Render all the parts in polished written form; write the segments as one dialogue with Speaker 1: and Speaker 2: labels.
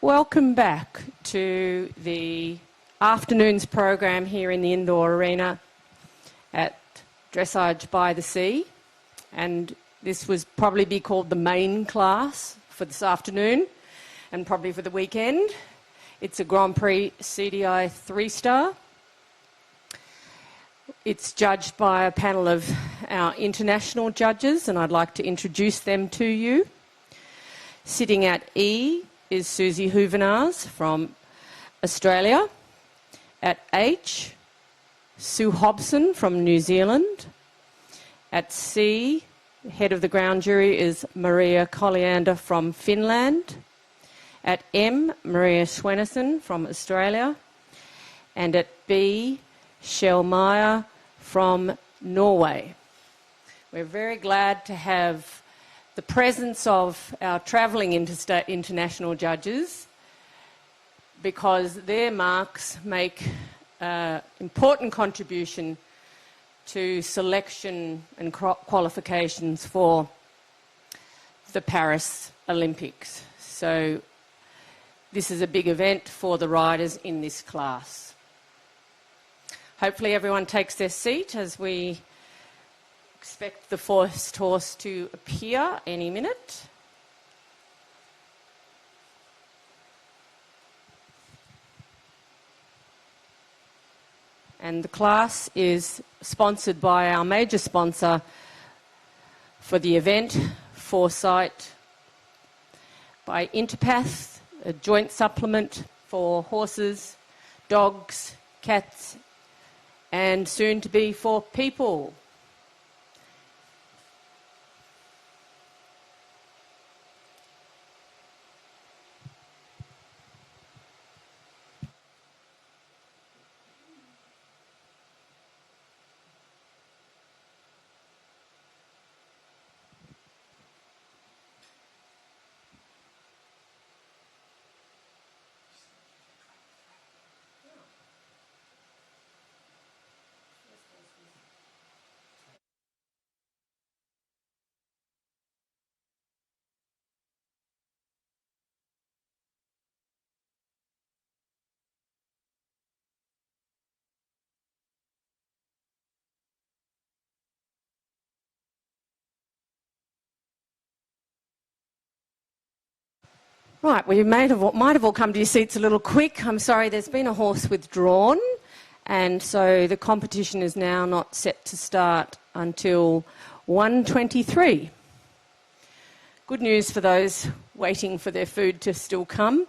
Speaker 1: Welcome back to the afternoon's program here in the indoor arena at Dressage by the Sea. And this was probably be called the main class for this afternoon and probably for the weekend. It's a Grand Prix CDI 3-star. It's judged by a panel of our international judges, and I'd like to introduce them to you. Sitting at E is Susie Hoovenars from Australia. At H, Sue Hobson from New Zealand. At C, head of the ground jury is Maria Colliander from Finland. At M, Maria Schwenneson from Australia. And at B, Shell Meyer from Norway. We're very glad to have the presence of our travelling international judges, because their marks make important contribution to selection and qualifications for the Paris Olympics. So this is a big event for the riders in this class. Hopefully everyone takes their seat as we expect the first horse to appear any minute. And the class is sponsored by our major sponsor for the event, 4CYTE, by Interpath, a joint supplement for horses, dogs, cats, and soon to be for people. Right, well, you might have all come to your seats a little quick. I'm sorry, there's been a horse withdrawn, and so the competition is now not set to start until 1:23. Good news for those waiting for their food to still come,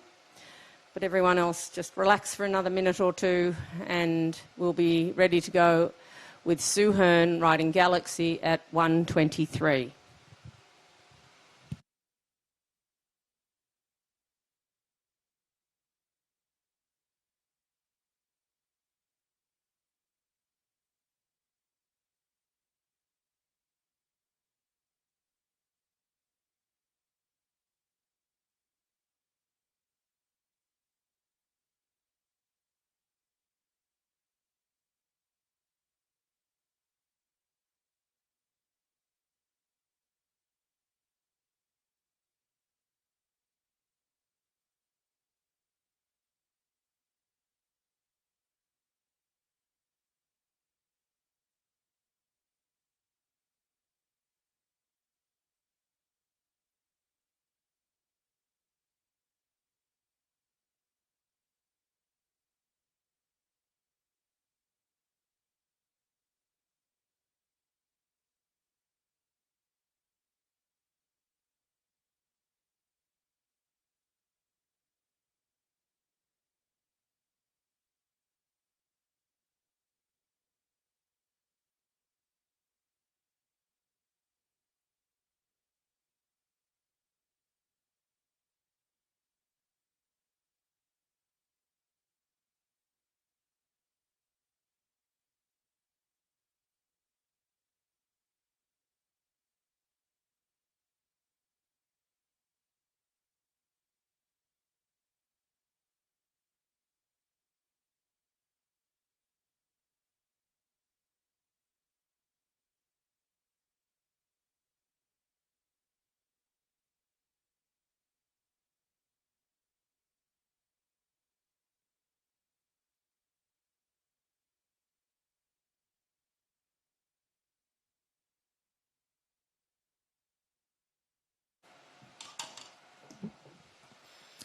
Speaker 1: but everyone else just relax for another minute or two, and we'll be ready to go with Sue Hearn riding Galaxy at 1:23.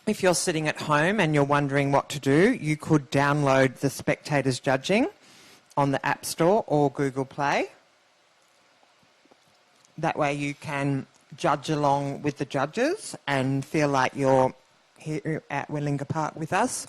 Speaker 2: if you're sitting at home and you're wondering what to do, you could download the Spectators Judging on the App Store or Google Play. That way you can judge along with the judges and feel like you're here at Willinga Park with us.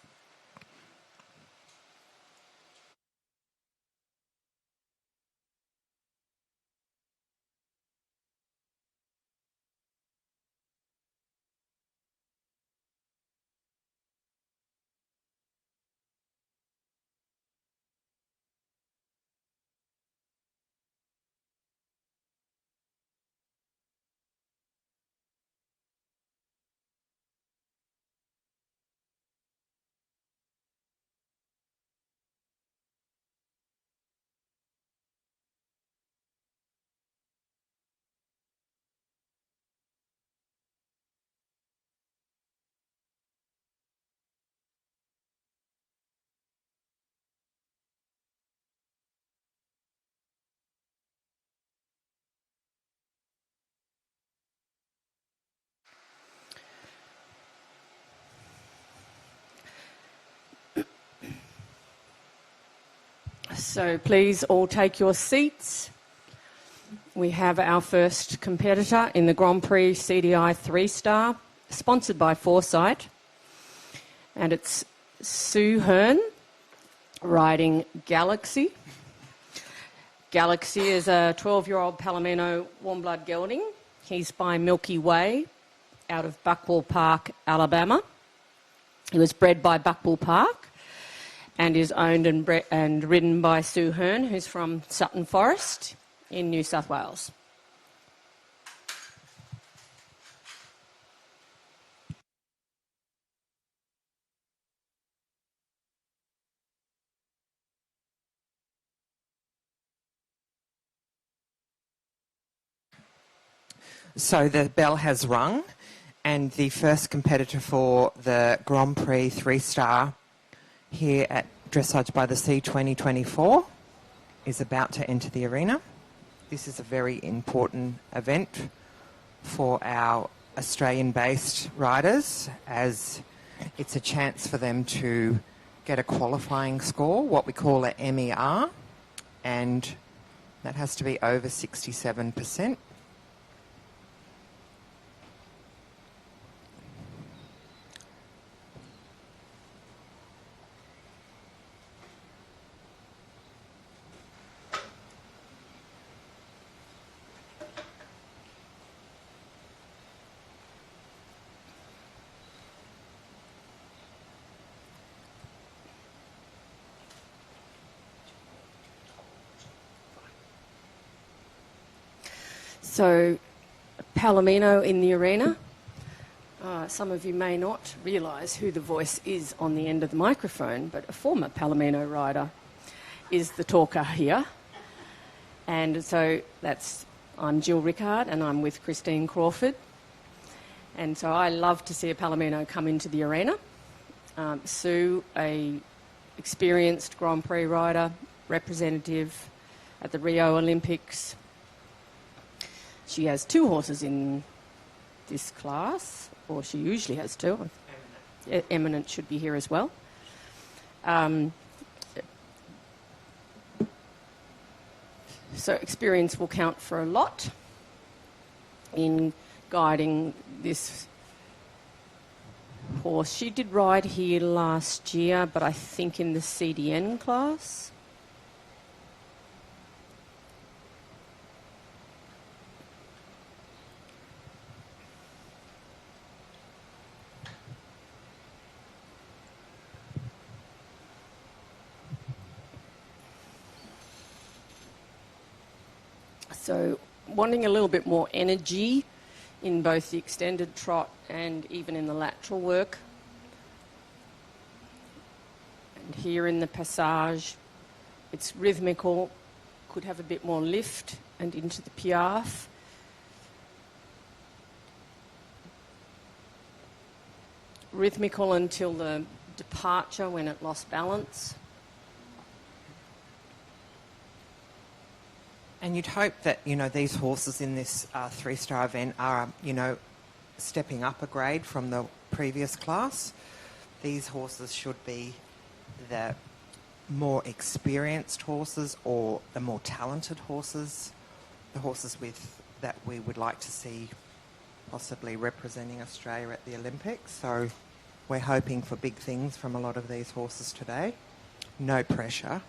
Speaker 1: So please all take your seats. We have our first competitor in the Grand Prix CDI 3-star, sponsored by 4CYTE. And it's Sue Hearn riding Galaxy. Galaxy is a 12-year-old Palomino warm-blood gelding. He's by Milky Way out of Buckwell Park, Alabama. He was bred by Buckwell Park and is owned and ridden by Sue Hearn, who's from Sutton Forest in New South Wales.
Speaker 2: So the bell has rung, and the first competitor for the Grand Prix 3-star here at Dressage by the Sea 2024 is about to enter the arena. This is a very important event for our Australian-based riders, as it's a chance for them to get a qualifying score, what we call a MER, and that has to be over 67%.
Speaker 1: So, Palomino in the arena. Some of you may not realise who the voice is on the end of the microphone, but a former Palomino rider is the talker here. And so I'm Jill Rickard and I'm with Christine Crawford. And so I love to see a Palomino come into the arena. Sue, a experienced Grand Prix rider, representative at the Rio Olympics. She has 2 horses in this class, or she usually has 2. Eminent should be here as well. So experience will count for a lot in guiding this horse. She did ride here last year, but I think in the CDN class. So wanting a little bit more energy in both the extended trot and even in the lateral work. And here in the passage, it's rhythmical, could have a bit more lift and into the piaffe. Rhythmical until the departure when it lost balance.
Speaker 2: And you'd hope that, these horses in this 3-star event are, stepping up a grade from the previous class. These horses should be the more experienced horses or the more talented horses, the horses that we would like to see possibly representing Australia at the Olympics. So we're hoping for big things from a lot of these horses today. No pressure.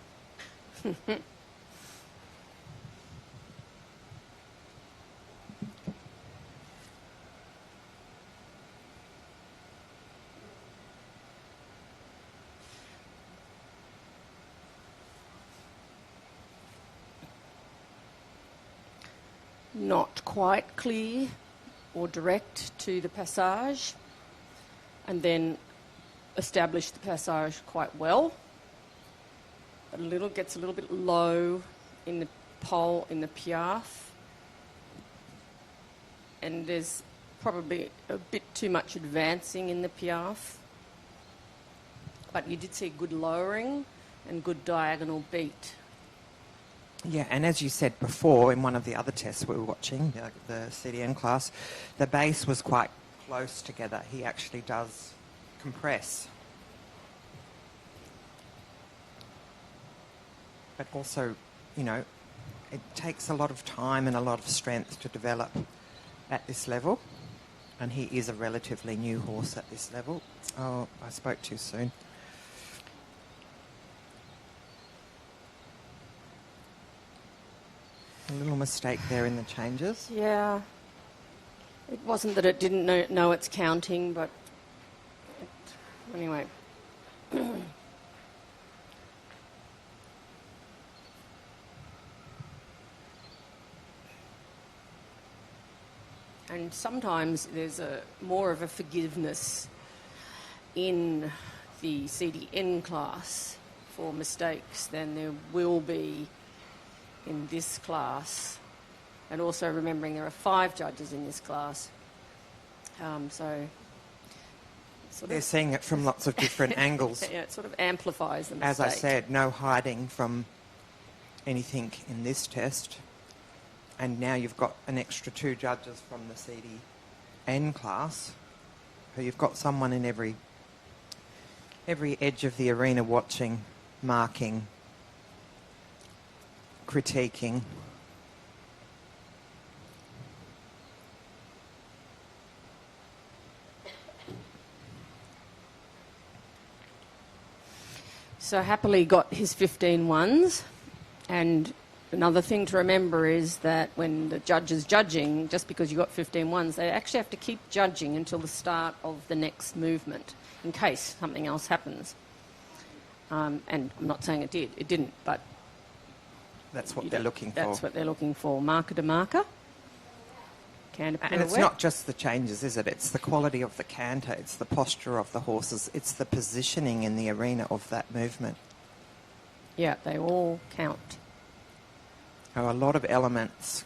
Speaker 1: Not quite clear or direct to the passage, and then establish the passage quite well. Gets a little bit low in the pole in the piaffe, and there's probably a bit too much advancing in the piaffe. But you did see good lowering and good diagonal beat.
Speaker 2: Yeah, and as you said before, in one of the other tests we were watching, the CDN class, the base was quite close together. He actually does compress. But also, you know, it takes a lot of time and a lot of strength to develop at this level. And he is a relatively new horse at this level. Oh, I spoke too soon. A little mistake there in the changes.
Speaker 1: Yeah. It wasn't that it didn't know it's counting, but anyway. And sometimes there's more of a forgiveness in the CDN class for mistakes than there will be in this class. And also remembering there are 5 judges in this class. So
Speaker 2: they're seeing it from lots of different angles.
Speaker 1: Yeah, it sort of amplifies the mistake.
Speaker 2: As I said, no hiding from anything in this test. And now you've got an extra 2 judges from the CDN class. So you've got someone in every edge of the arena watching, marking, critiquing.
Speaker 1: So happily got his 15 ones. And another thing to remember is that when the judge is judging, just because you got 15 ones, they actually have to keep judging until the start of the next movement in case something else happens. And I'm not saying it did. It didn't, but
Speaker 2: that's what they're looking for.
Speaker 1: That's what they're looking for. Marker to marker. Canter
Speaker 2: and it's not just the changes, is it? It's the quality of the canter. It's the posture of the horses. It's the positioning in the arena of that movement.
Speaker 1: Yeah, they all count.
Speaker 2: A lot of elements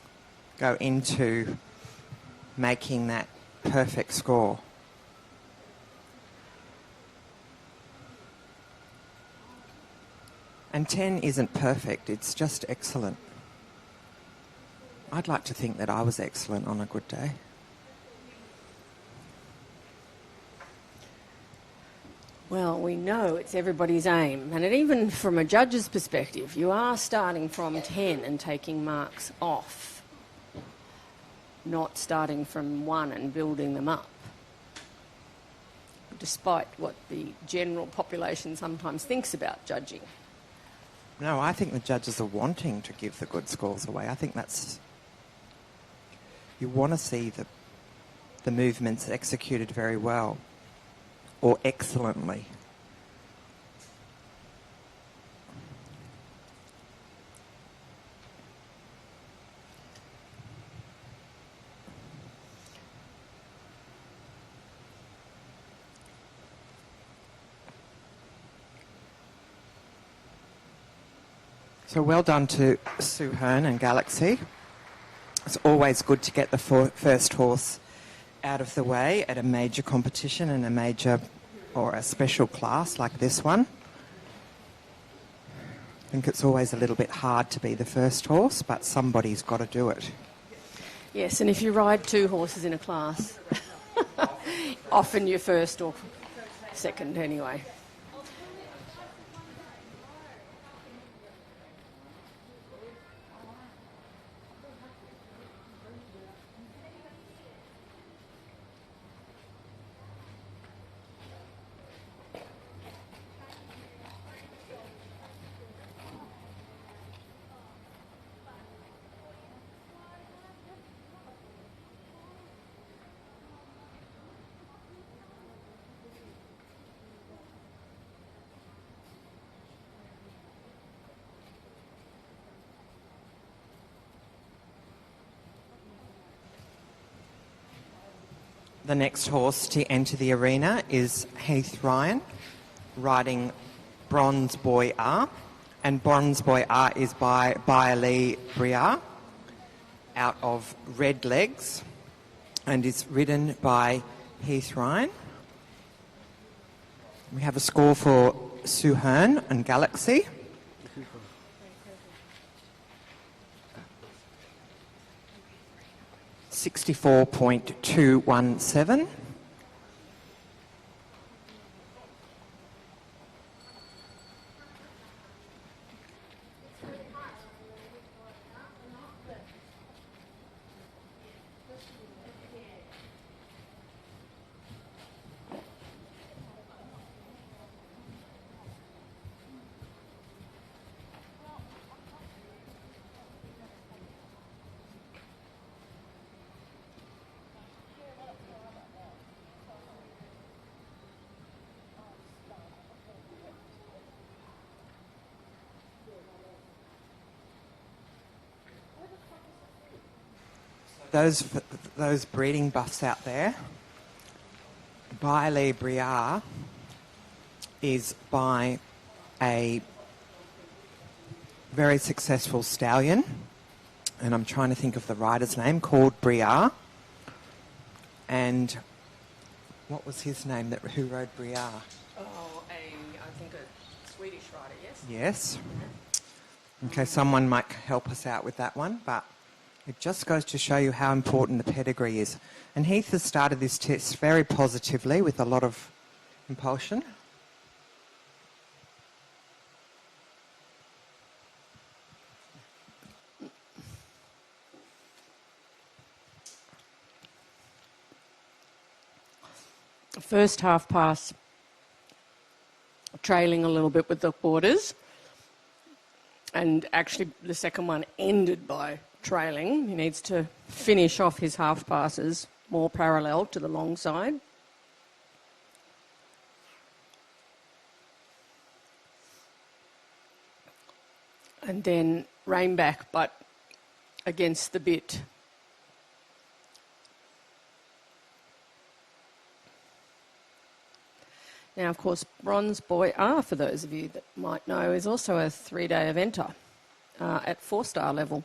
Speaker 2: go into making that perfect score. And 10 isn't perfect, it's just excellent. I'd like to think that I was excellent on a good day.
Speaker 1: Well, we know it's everybody's aim. And even from a judge's perspective, you are starting from 10 and taking marks off, not starting from 1 and building them up, despite what the general population sometimes thinks about judging.
Speaker 2: No, I think the judges are wanting to give the good scores away. I think that's... You want to see the movements executed very well or excellently. So well done to Hearn and Galaxy. It's always good to get the first horse out of the way at a major competition and a major or a special class like this one. I think it's always a little bit hard to be the first horse, but somebody's got to do it.
Speaker 1: Yes, and if you ride 2 horses in a class, Often your first or second anyway.
Speaker 2: The next horse to enter the arena is Heath Ryan, riding Bronze Boy R. And Bronze Boy R is by Bailey Briard, out of Red Legs, and is ridden by Heath Ryan. We have a score for Hearn and Galaxy. 64.217. Those breeding buffs out there, Bailey Briard is by a very successful stallion, and I'm trying to think of the rider's name, called Briard. And what was his name who rode Briard?
Speaker 1: I think a Swedish rider, yes?
Speaker 2: Yes. Okay, someone might help us out with that one, but it just goes to show you how important the pedigree is. And Heath has started this test very positively with a lot of impulsion.
Speaker 1: First half pass, trailing a little bit with the borders, and actually the second one ended by trailing. He needs to finish off his half passes more parallel to the long side. And then rein back, but against the bit. Now, of course, Bronze Boy R, for those of you that might know, is also a 3-day eventer at 4-star level.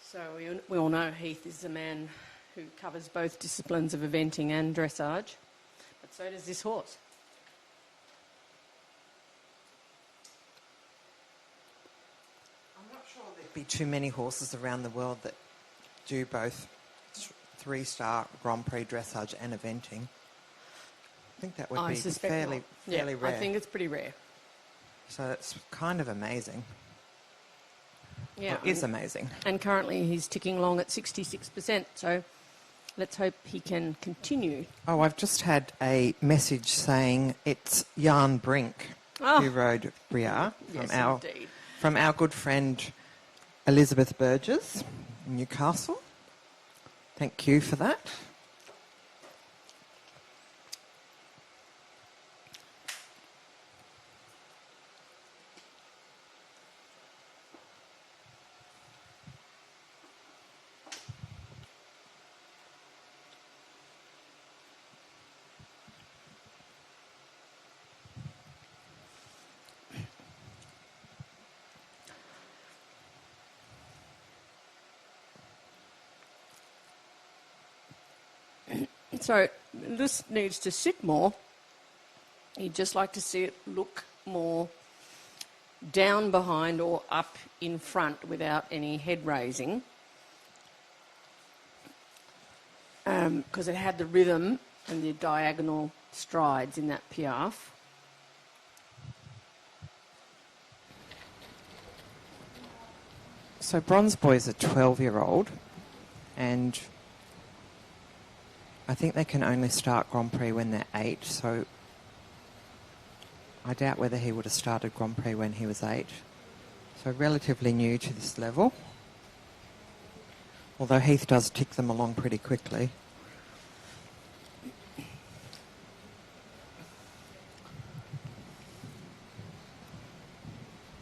Speaker 1: So we all know Heath is a man who covers both disciplines of eventing and dressage, but so does this horse.
Speaker 2: I'm not sure there'd be too many horses around the world that do both 3-star Grand Prix dressage and eventing. I think that would be fairly rare.
Speaker 1: I think it's pretty rare.
Speaker 2: So it's kind of amazing.
Speaker 1: Yeah,
Speaker 2: it is amazing.
Speaker 1: And currently he's ticking along at 66%, so let's hope he can continue.
Speaker 2: Oh, I've just had a message saying it's Jan Brink who rode Briard from our good friend Elizabeth Burgess in Newcastle. Thank you for that.
Speaker 1: So this needs to sit more. You'd just like to see it look more down behind or up in front without any head raising. because it had the rhythm and the diagonal strides in that piaffe.
Speaker 2: So Bronze Boy's a 12-year-old, and I think they can only start Grand Prix when they're 8, so I doubt whether he would have started Grand Prix when he was 8. So relatively new to this level, although Heath does tick them along pretty quickly.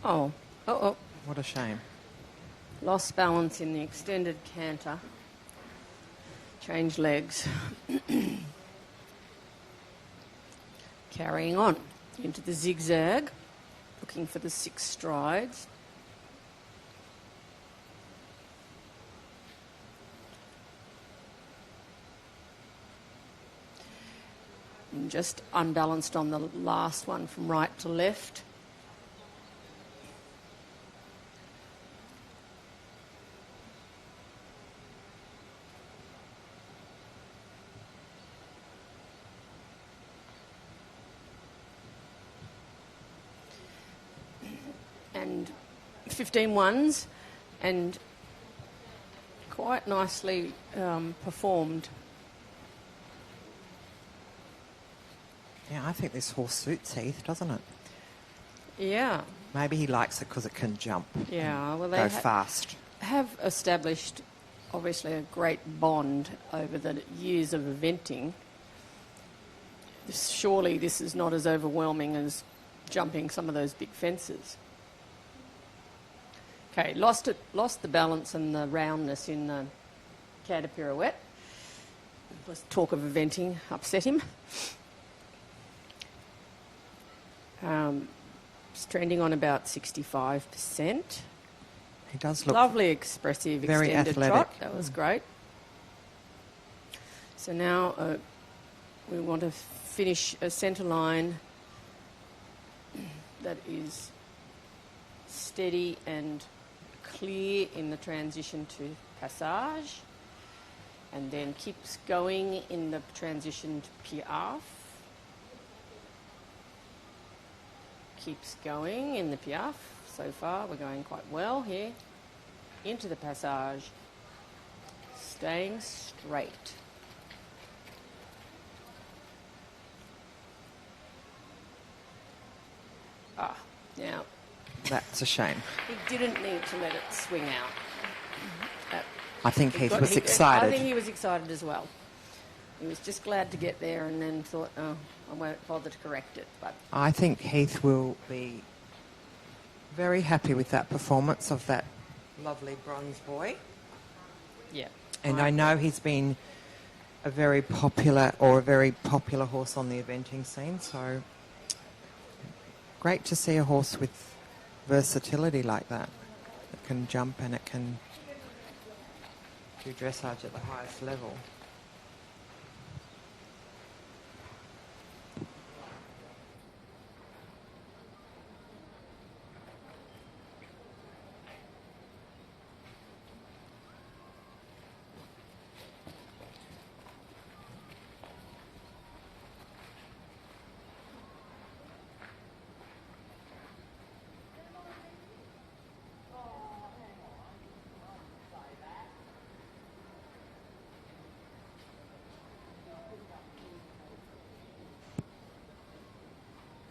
Speaker 1: Oh.
Speaker 2: What a shame.
Speaker 1: Lost balance in the extended canter. Change legs. Carrying on into the zigzag, looking for the 6 strides. And just unbalanced on the last one from right to left. And 15 ones, and quite nicely performed.
Speaker 2: Yeah, I think this horse suits Heath, doesn't it?
Speaker 1: Yeah.
Speaker 2: Maybe he likes it because it can jump.
Speaker 1: Yeah, well, they
Speaker 2: go fast.
Speaker 1: Have established, obviously, a great bond over the years of eventing. Surely this is not as overwhelming as jumping some of those big fences. Okay, lost the balance and the roundness in the canter pirouette. Let's talk of eventing upset him. It's trending on about 65%.
Speaker 2: He does look
Speaker 1: lovely, expressive,
Speaker 2: very
Speaker 1: extended
Speaker 2: athletic.
Speaker 1: trot. That was great. So now we want to finish a centre line that is steady and clear in the transition to passage, and then keeps going in the transition to piaffe. Keeps going in the piaffe. So far we're going quite well here. Into the passage. Staying straight. Now
Speaker 2: That's a shame.
Speaker 1: he didn't need to let it swing out.
Speaker 2: I think Heath was excited.
Speaker 1: I think he was excited as well. He was just glad to get there and then thought, oh, I won't bother to correct it. But
Speaker 2: I think Heath will be very happy with that performance of that lovely Bronze Boy.
Speaker 1: yeah.
Speaker 2: And I know he's been a very popular horse on the eventing scene, so great to see a horse with versatility like that. It can jump and it can do dressage at the highest level.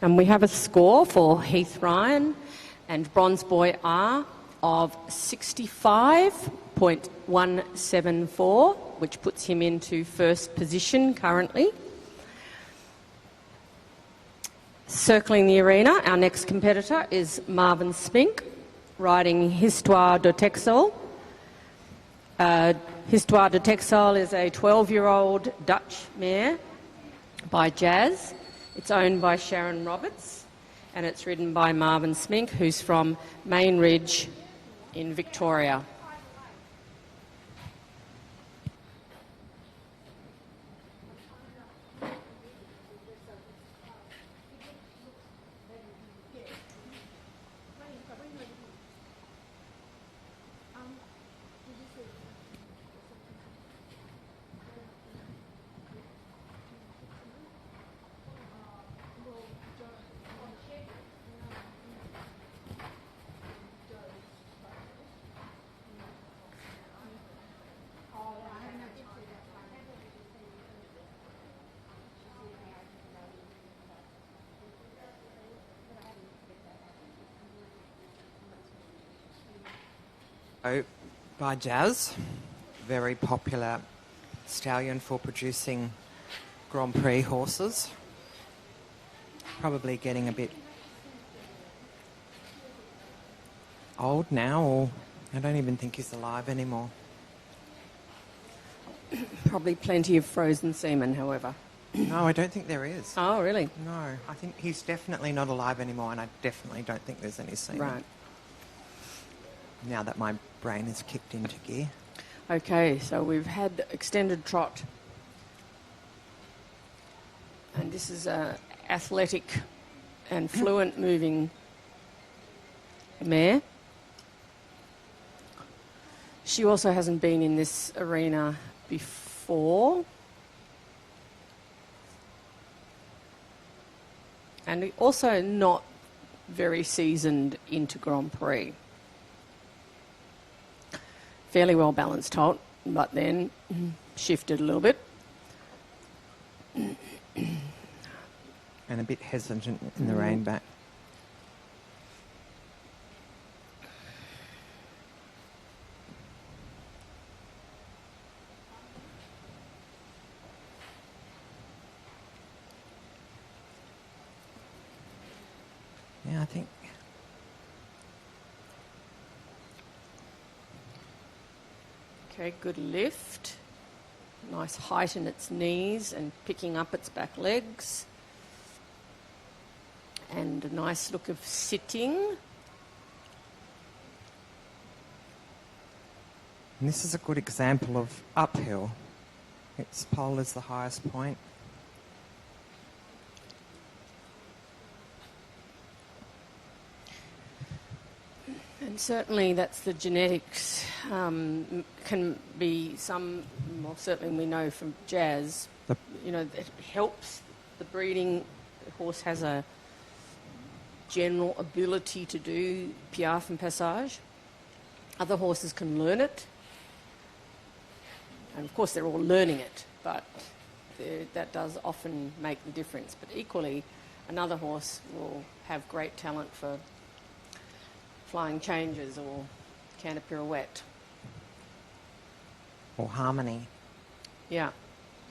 Speaker 1: And we have a score for Heath Ryan and Bronze Boy R of 65.174, which puts him into first position currently. Circling the arena, our next competitor is Marvin Smink, riding Histoire de Texel. Histoire de Texel is a 12-year-old Dutch mare by Jazz. It's owned by Sharon Roberts, and it's ridden by Marvin Smink, who's from Main Ridge in Victoria.
Speaker 2: Oh, by Jazz, very popular stallion for producing Grand Prix horses. Probably getting a bit old now, or I don't even think he's alive anymore.
Speaker 1: Probably plenty of frozen semen, however.
Speaker 2: No, I don't think there is.
Speaker 1: Oh, really?
Speaker 2: No, I think he's definitely not alive anymore, and I definitely don't think there's any semen.
Speaker 1: Right.
Speaker 2: Now that my brain is kicked into gear.
Speaker 1: Okay, so we've had extended trot. And this is a athletic and fluent moving mare. She also hasn't been in this arena before. And also not very seasoned into Grand Prix. Fairly well balanced halt, but then shifted a little bit.
Speaker 2: And a bit hesitant in the rein back. Yeah, I think.
Speaker 1: Okay, good lift. Nice height in its knees and picking up its back legs. And a nice look of sitting.
Speaker 2: And this is a good example of uphill. Its pole is the highest point.
Speaker 1: And certainly that's the genetics. Can be some, well, certainly we know from Jazz, you know, it helps the breeding. The horse has a general ability to do piaffe and passage. Other horses can learn it. And of course they're all learning it, but that does often make the difference. But equally, another horse will have great talent for flying changes or canter pirouette.
Speaker 2: Or harmony.
Speaker 1: Yeah.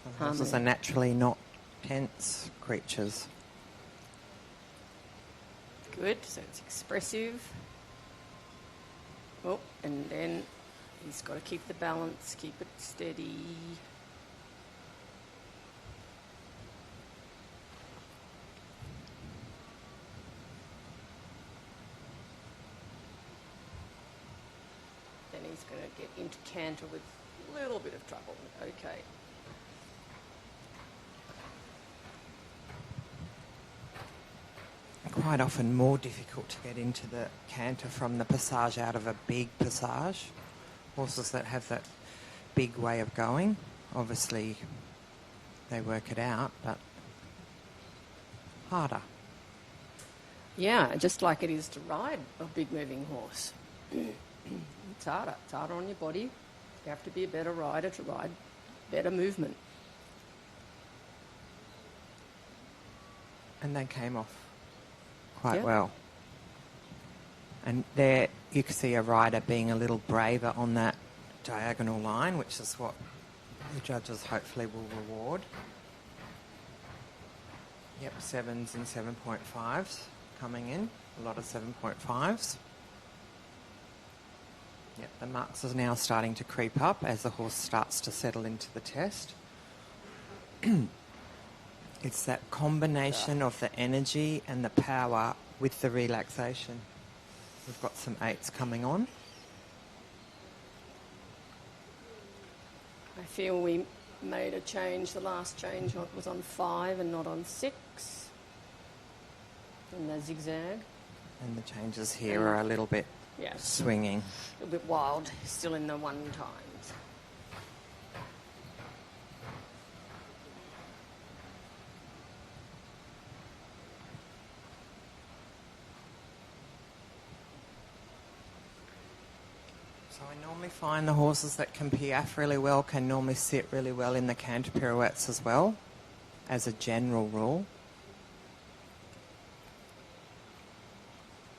Speaker 2: Some horses are naturally not tense creatures.
Speaker 1: Good, so it's expressive. Oh, and then he's got to keep the balance, keep it steady. Then he's going to get into canter with a little bit of trouble. Okay.
Speaker 2: Quite often more difficult to get into the canter from the passage out of a big passage. Horses that have that big way of going, obviously they work it out, but harder.
Speaker 1: Yeah, just like it is to ride a big moving horse. It's harder. It's harder on your body. You have to be a better rider to ride better movement.
Speaker 2: And they came off quite well. And there you can see a rider being a little braver on that diagonal line, which is what the judges hopefully will reward. Yep, 7s and 7.5s coming in. A lot of 7.5s. Yep, the marks are now starting to creep up as the horse starts to settle into the test. It's that combination of the energy and the power with the relaxation. We've got some 8s coming on.
Speaker 1: I feel we made a change. The last change was on 5 and not on 6. In the zigzag.
Speaker 2: And the changes here are a little bit swinging.
Speaker 1: A little bit wild, still in the 1 times.
Speaker 2: So I normally find the horses that can piaffe really well can normally sit really well in the canter pirouettes as well, as a general rule.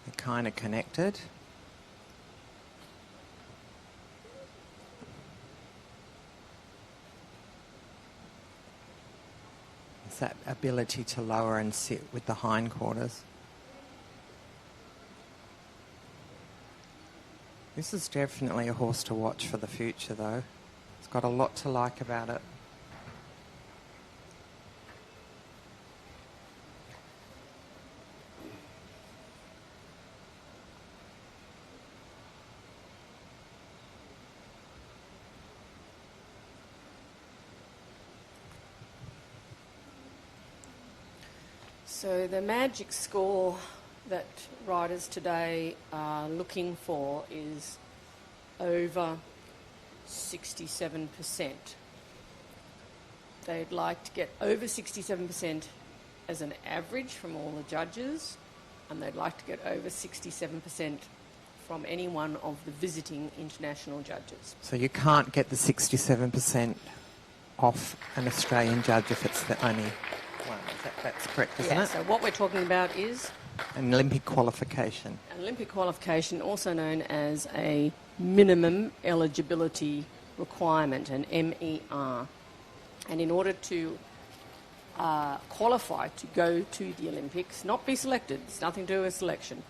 Speaker 2: They're kind of connected. It's that ability to lower and sit with the hindquarters. This is definitely a horse to watch for the future, though. It's got a lot to like about it.
Speaker 1: So the magic score that riders today are looking for is over 67%. They'd like to get over 67% as an average from all the judges, and they'd like to get over 67% from any one of the visiting international judges.
Speaker 2: So you can't get the 67% off an Australian judge if it's the only one. That's correct, isn't it?
Speaker 1: So what we're talking about is
Speaker 2: An Olympic qualification.
Speaker 1: an Olympic qualification, also known as a minimum eligibility requirement, an MER. And in order to qualify to go to the Olympics, not be selected, it's nothing to do with selection,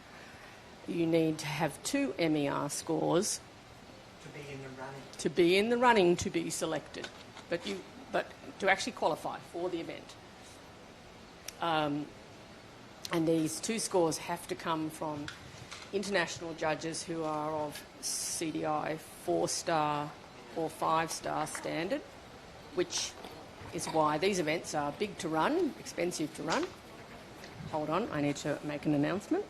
Speaker 1: you need to have 2 MER scores
Speaker 2: To be in the running.
Speaker 1: to be in the running to be selected, but to actually qualify for the event. And these 2 scores have to come from international judges who are of CDI 4-star or 5-star standard, which is why these events are big to run, expensive to run. Hold on, I need to make an announcement.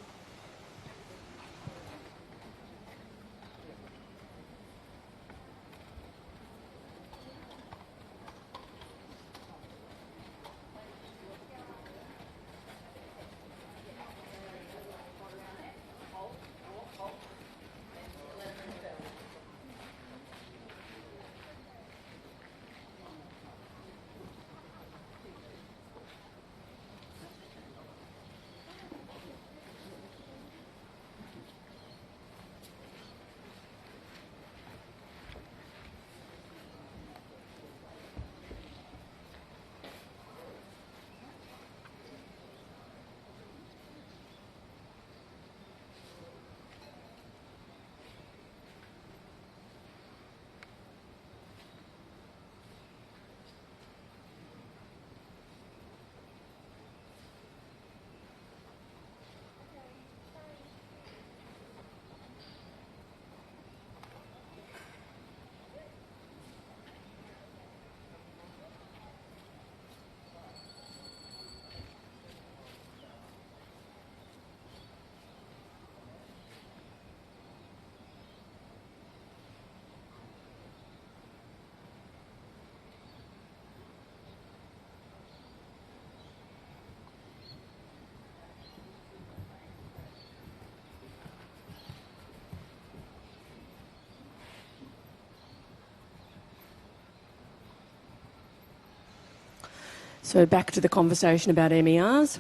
Speaker 1: So back to the conversation about MERs,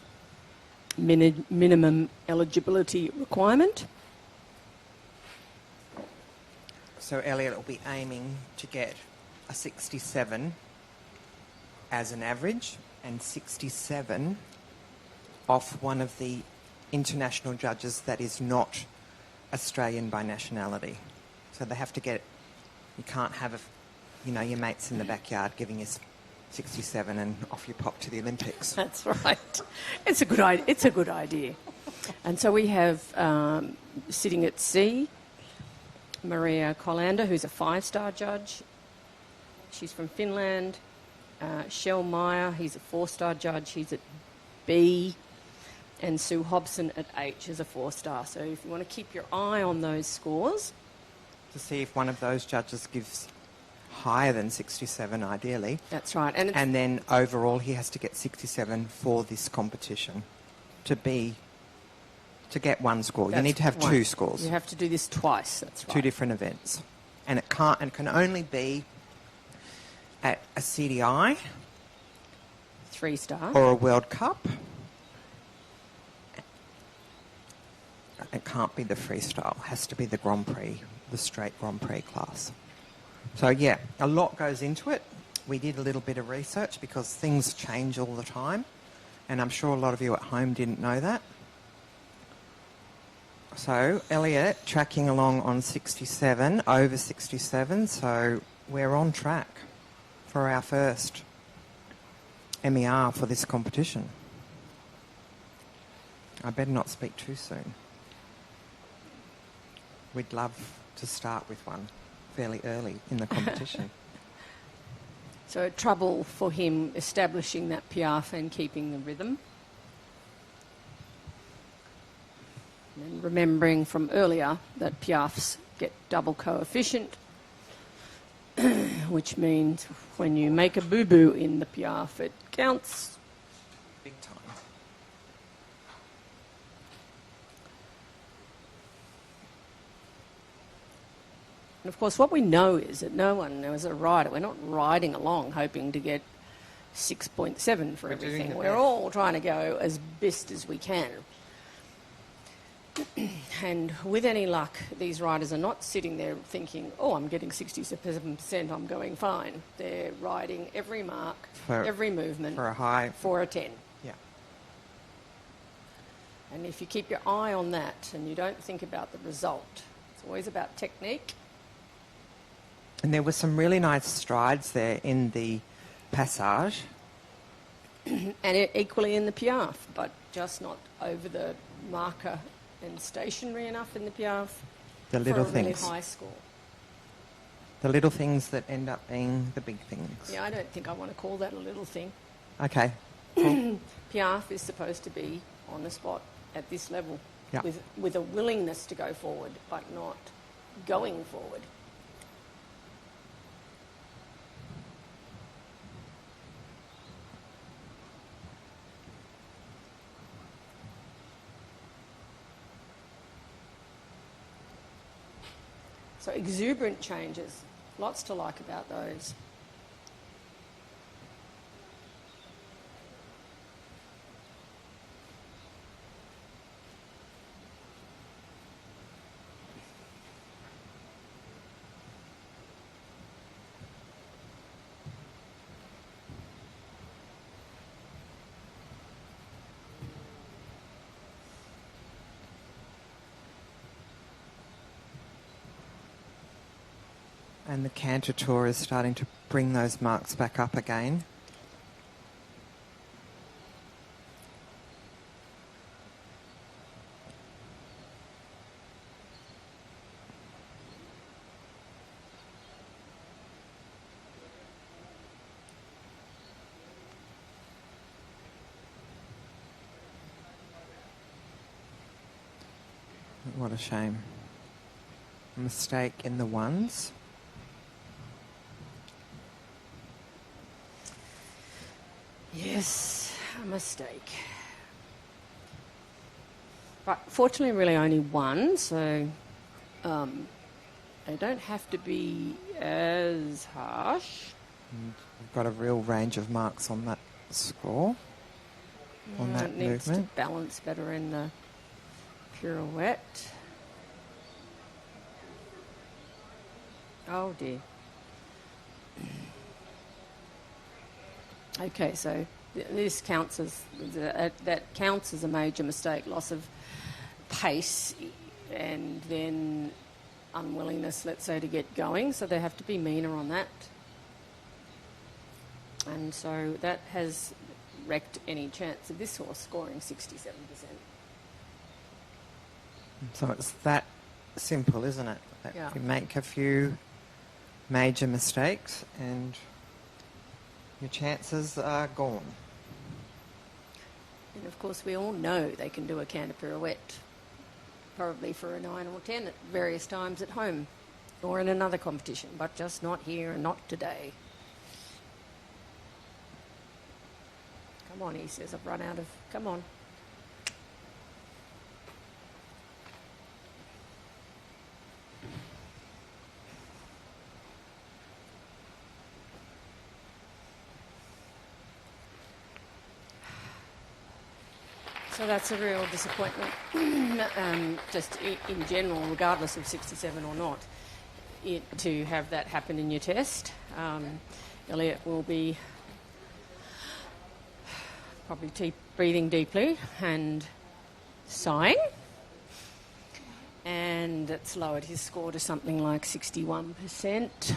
Speaker 1: minimum eligibility requirement.
Speaker 2: So Elliot will be aiming to get a 67 as an average and 67 off one of the international judges that is not Australian by nationality. So they have to get, you can't have, your mates in the backyard giving you 67 and off you pop to the Olympics.
Speaker 1: That's right. It's a good idea. And so we have sitting at C, Maria Kolander, who's a 5-star judge. She's from Finland. Shell Meyer, he's a 4-star judge. He's at B. And Sue Hobson at H is a 4-star. So if you want to keep your eye on those scores.
Speaker 2: To see if one of those judges gives higher than 67, ideally.
Speaker 1: That's right.
Speaker 2: And then overall he has to get 67 for this competition to get one score. You need to have 2 scores.
Speaker 1: You have to do this twice. That's right.
Speaker 2: 2 different events. And it can only be at a CDI
Speaker 1: 3-star.
Speaker 2: or a World Cup. It can't be the freestyle. It has to be the Grand Prix, the straight Grand Prix class. So, yeah, a lot goes into it. we did a little bit of research because things change all the time, and I'm sure a lot of you at home didn't know that. So Elliot tracking along on 67, over 67, so we're on track for our first MER for this competition. I better not speak too soon. We'd love to start with one fairly early in the competition.
Speaker 1: So trouble for him establishing that piaffe and keeping the rhythm. And remembering from earlier that piaffes get double coefficient, which means when you make a boo-boo in the piaffe, it counts.
Speaker 2: Big time.
Speaker 1: And of course, what we know is that no one, as a rider, we're not riding along hoping to get 6.7 for everything. We're all trying to go as best as we can. And with any luck, these riders are not sitting there thinking, oh, I'm getting 67%, I'm going fine. They're riding every mark, every movement
Speaker 2: for a high,
Speaker 1: for a 10.
Speaker 2: Yeah.
Speaker 1: And if you keep your eye on that and you don't think about the result, it's always about technique.
Speaker 2: And there were some really nice strides there in the passage.
Speaker 1: And equally in the piaffe, but just not over the marker and stationary enough in the piaffe
Speaker 2: The little
Speaker 1: for a really
Speaker 2: things.
Speaker 1: high score.
Speaker 2: The little things that end up being the big things.
Speaker 1: Yeah, I don't think I want to call that a little thing.
Speaker 2: Okay. Cool.
Speaker 1: Piaffe is supposed to be on the spot at this level,
Speaker 2: Yeah.
Speaker 1: with a willingness to go forward, but not going forward. So exuberant changes, lots to like about those.
Speaker 2: And the canter tour is starting to bring those marks back up again. What a shame. A mistake in the ones.
Speaker 1: Yes, a mistake. But fortunately, really only one, so they don't have to be as harsh.
Speaker 2: And we've got a real range of marks on that score, on that
Speaker 1: It needs
Speaker 2: movement.
Speaker 1: to balance better in the pirouette. Oh dear. Okay, so this counts as that counts as a major mistake, loss of pace, and then unwillingness, let's say, to get going. So they have to be meaner on that, and so that has wrecked any chance of this horse scoring 67%.
Speaker 2: So it's that simple, isn't it? That
Speaker 1: Yeah.
Speaker 2: you make a few major mistakes and your chances are gone.
Speaker 1: And of course, we all know they can do a canter pirouette, probably for a 9 or 10 at various times at home or in another competition, but just not here and not today. Come on, he says, I've run out of... Come on. So that's a real disappointment, just in general, regardless of 67 or not, to have that happen in your test. Elliot will be probably breathing deeply and sighing. And it's lowered his score to something like 61%.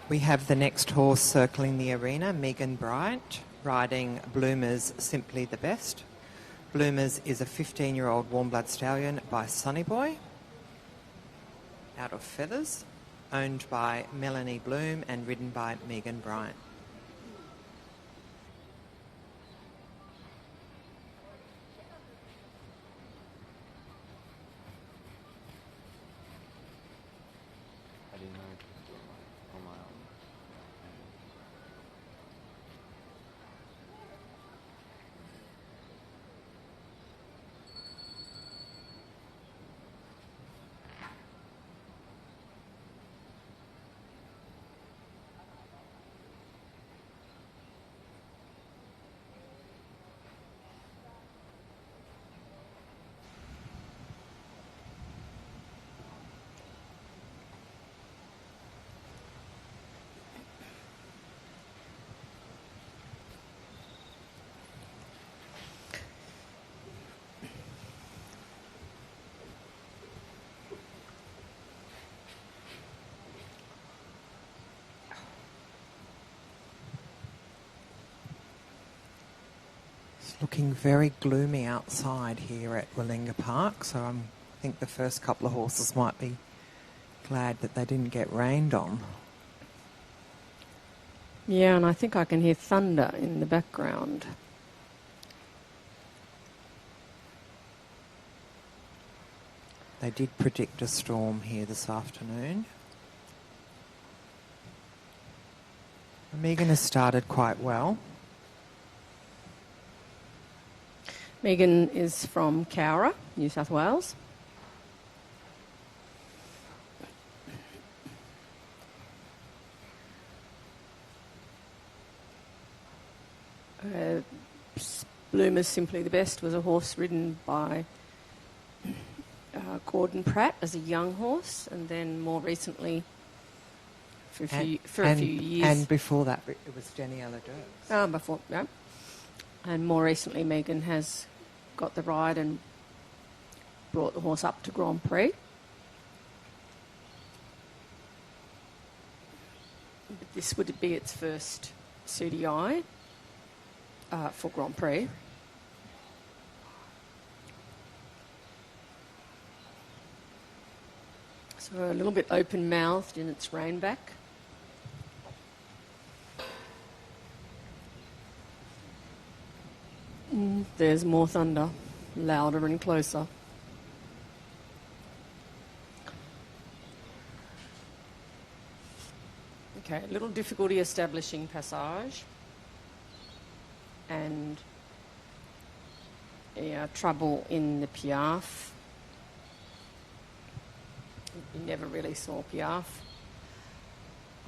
Speaker 2: We have the next horse circling the arena, Megan Bryant, riding Bloomers Simply the Best. Bloomers is a 15-year-old warm blood stallion by Sonny Boy, out of Feathers, owned by Melanie Bloom and ridden by Megan Bryant. Looking very gloomy outside here at Willinga Park, so I think the first couple of horses might be glad that they didn't get rained on.
Speaker 1: Yeah, and I think I can hear thunder in the background.
Speaker 2: They did predict a storm here this afternoon. Megan has started quite well.
Speaker 1: Megan is from Cowra, New South Wales. Bloomers Simply the Best was a horse ridden by Gordon Pratt as a young horse, and then more recently, for a few years.
Speaker 2: And before that, it was Jenny Aladurks.
Speaker 1: Before, yeah. And more recently, Megan has got the ride and brought the horse up to Grand Prix. But this would be its first CDI for Grand Prix. So a little bit open-mouthed in its rein back. There's more thunder, louder and closer. Okay, a little difficulty establishing passage and trouble in the piaffe. You never really saw piaffe.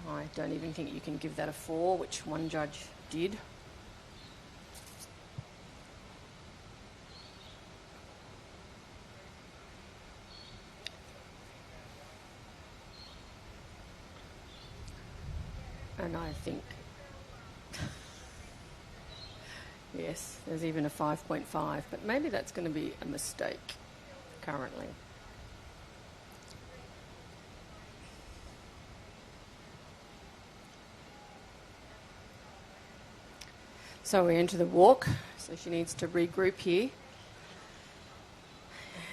Speaker 1: I don't even think you can give that a 4, which one judge did. And I think, yes, there's even a 5.5, but maybe that's going to be a mistake currently. So we're into the walk, so she needs to regroup here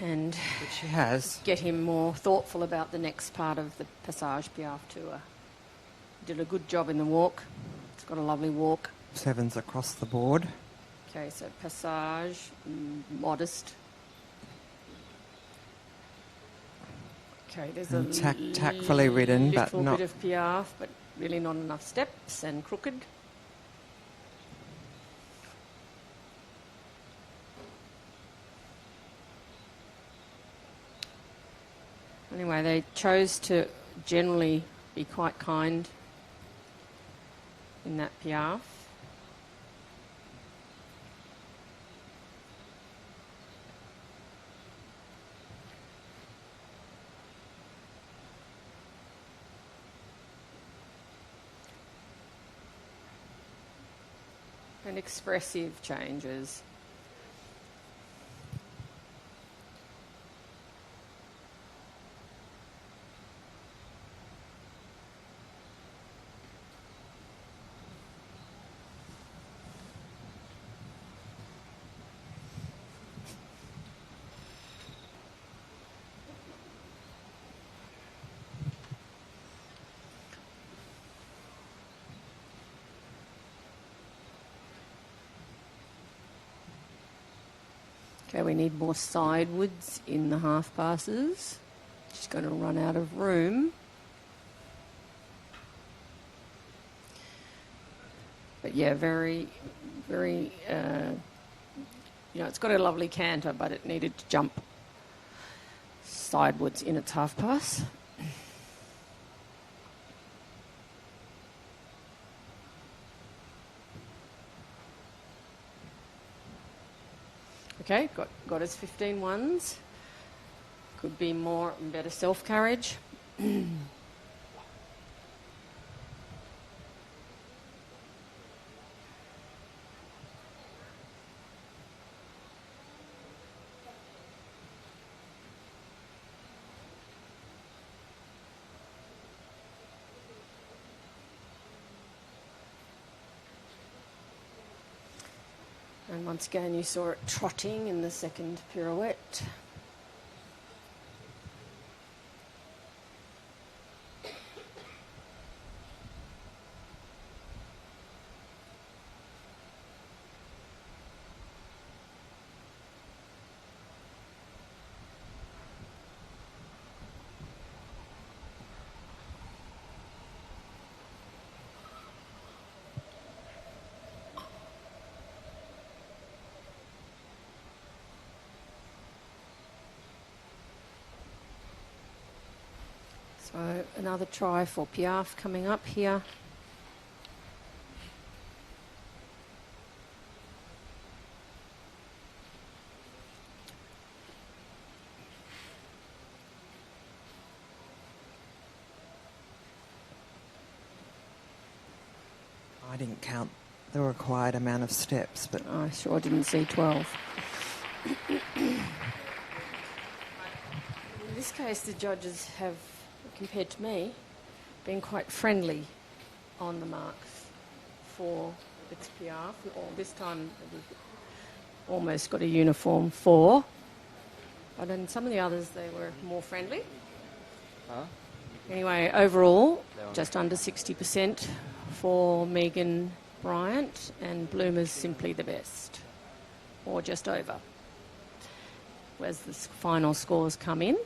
Speaker 1: and
Speaker 2: Which she has.
Speaker 1: Get him more thoughtful about the next part of the Passage Piaffe tour. Did a good job in the walk. It's got a lovely walk.
Speaker 2: 7s across the board.
Speaker 1: Okay, so Passage, modest. Okay, there's a
Speaker 2: tactfully ridden, but
Speaker 1: little
Speaker 2: not
Speaker 1: bit of Piaffe, but really not enough steps and crooked. Anyway, they chose to generally be quite kind in that piaffe. And expressive changes. Okay, we need more sidewards in the half passes. She's going to run out of room. But yeah, very, it's got a lovely canter, but it needed to jump sidewards in its half pass. Okay, got us 15 ones. Could be more and better self-carriage. And once again, you saw it trotting in the second pirouette. So another try for piaffe coming up here.
Speaker 2: I didn't count the required amount of steps, but
Speaker 1: I sure didn't see 12. In this case, the judges have, compared to me, been quite friendly on the marks for its piaffe. Or this time we've almost got a uniform 4. But in some of the others they were more friendly.
Speaker 3: Huh?
Speaker 1: Anyway, overall, just under 60% for Megan Bryant, and Bloomer's simply the best, or just over. Where's the final scores come in?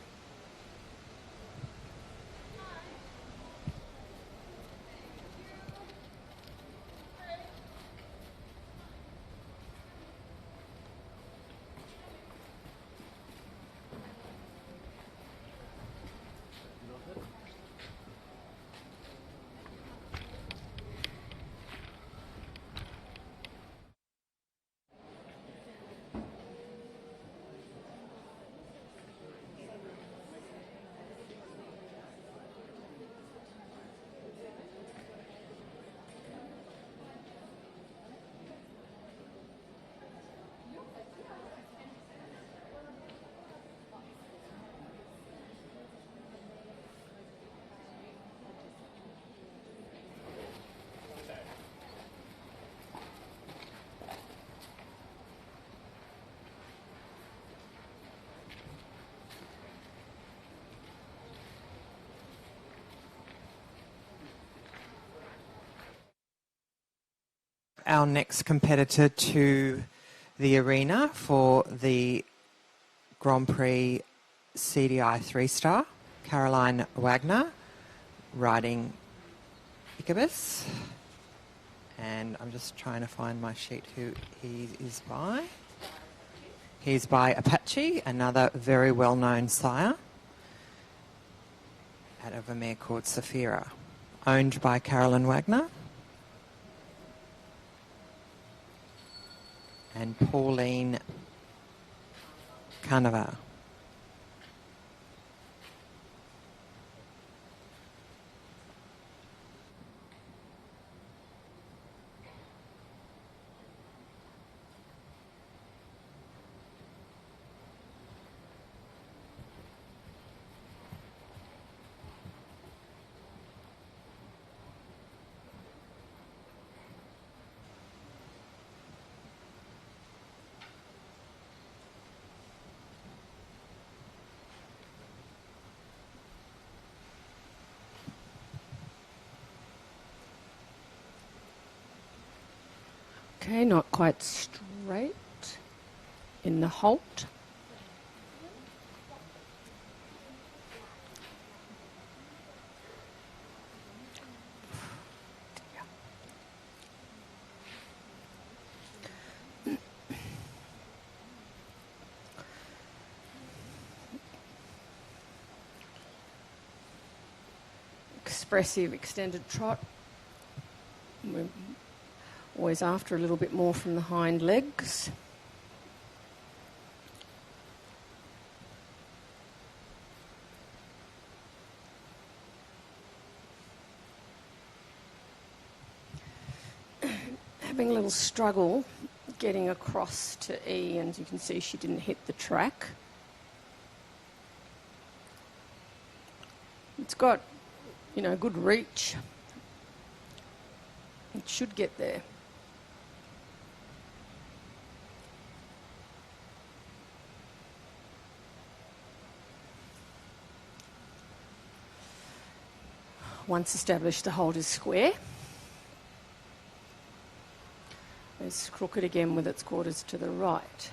Speaker 2: our next competitor to the arena for the Grand Prix CDI 3-star, Caroline Wagner, riding Kabus. And I'm just trying to find my sheet who he is by. He's by Apache, another very well-known sire. of a mare called Saphira, owned by Carolyn Wagner and Pauline Carnava.
Speaker 1: Okay, not quite straight in the halt. Expressive extended trot. We're always after a little bit more from the hind legs. Having a little struggle getting across to E, and you can see she didn't hit the track. It's got, you know, good reach. It should get there. Once established, the hold is square. It's crooked again with its quarters to the right.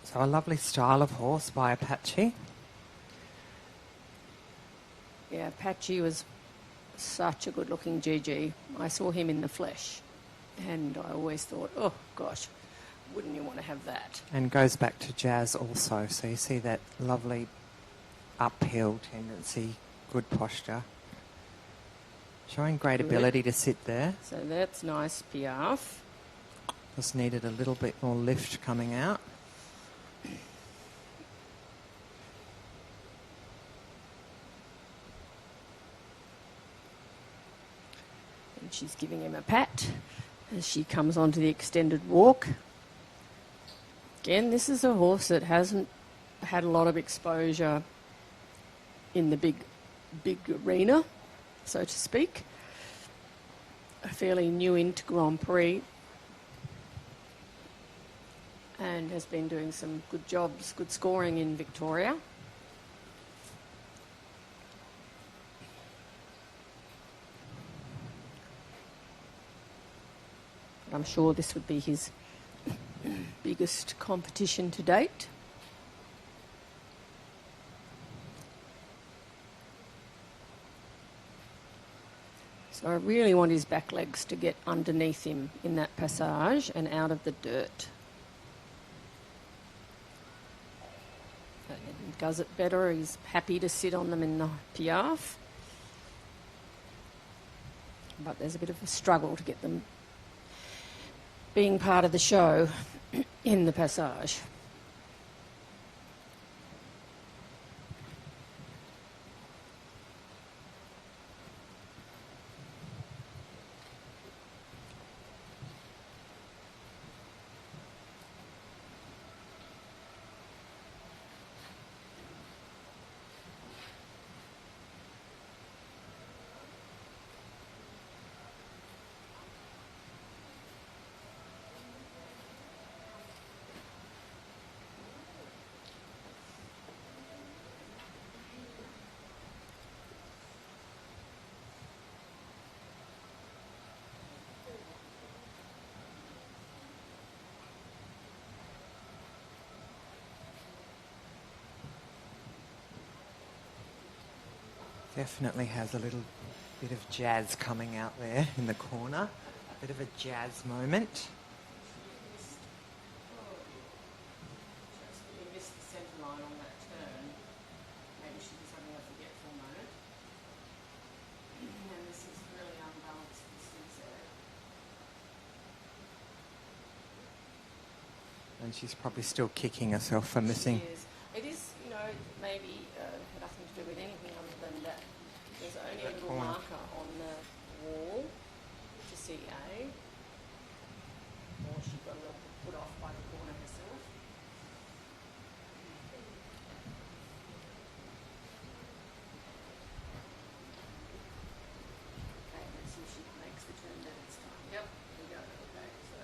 Speaker 2: So a lovely style of horse by Apache.
Speaker 1: Yeah, Apache was such a good-looking GG. I saw him in the flesh, and I always thought, oh, gosh, wouldn't you want to have that?
Speaker 2: And goes back to jazz also. So you see that lovely uphill tendency, good posture. Showing great ability to sit there.
Speaker 1: So that's nice, Piaf.
Speaker 2: Just needed a little bit more lift coming out.
Speaker 1: And she's giving him a pat as she comes onto the extended walk. Again, this is a horse that hasn't had a lot of exposure in the big arena, so to speak. Fairly new into Grand Prix and has been doing some good jobs, good scoring in Victoria. But I'm sure this would be his biggest competition to date. So I really want his back legs to get underneath him in that passage and out of the dirt. He does it better. He's happy to sit on them in the Piaf. But there's a bit of a struggle to get them being part of the show in the passage.
Speaker 2: Definitely has a little bit of jazz coming out there in the corner. Bit of a jazz moment. And she's probably still kicking herself for missing.
Speaker 1: It is, maybe nothing to do with anything other than that. There's only a little marker on the wall to see A. Or she got a little put off by the corner herself. Okay, let's see if she makes the turn that it's time. Yep, here we go. Okay, so.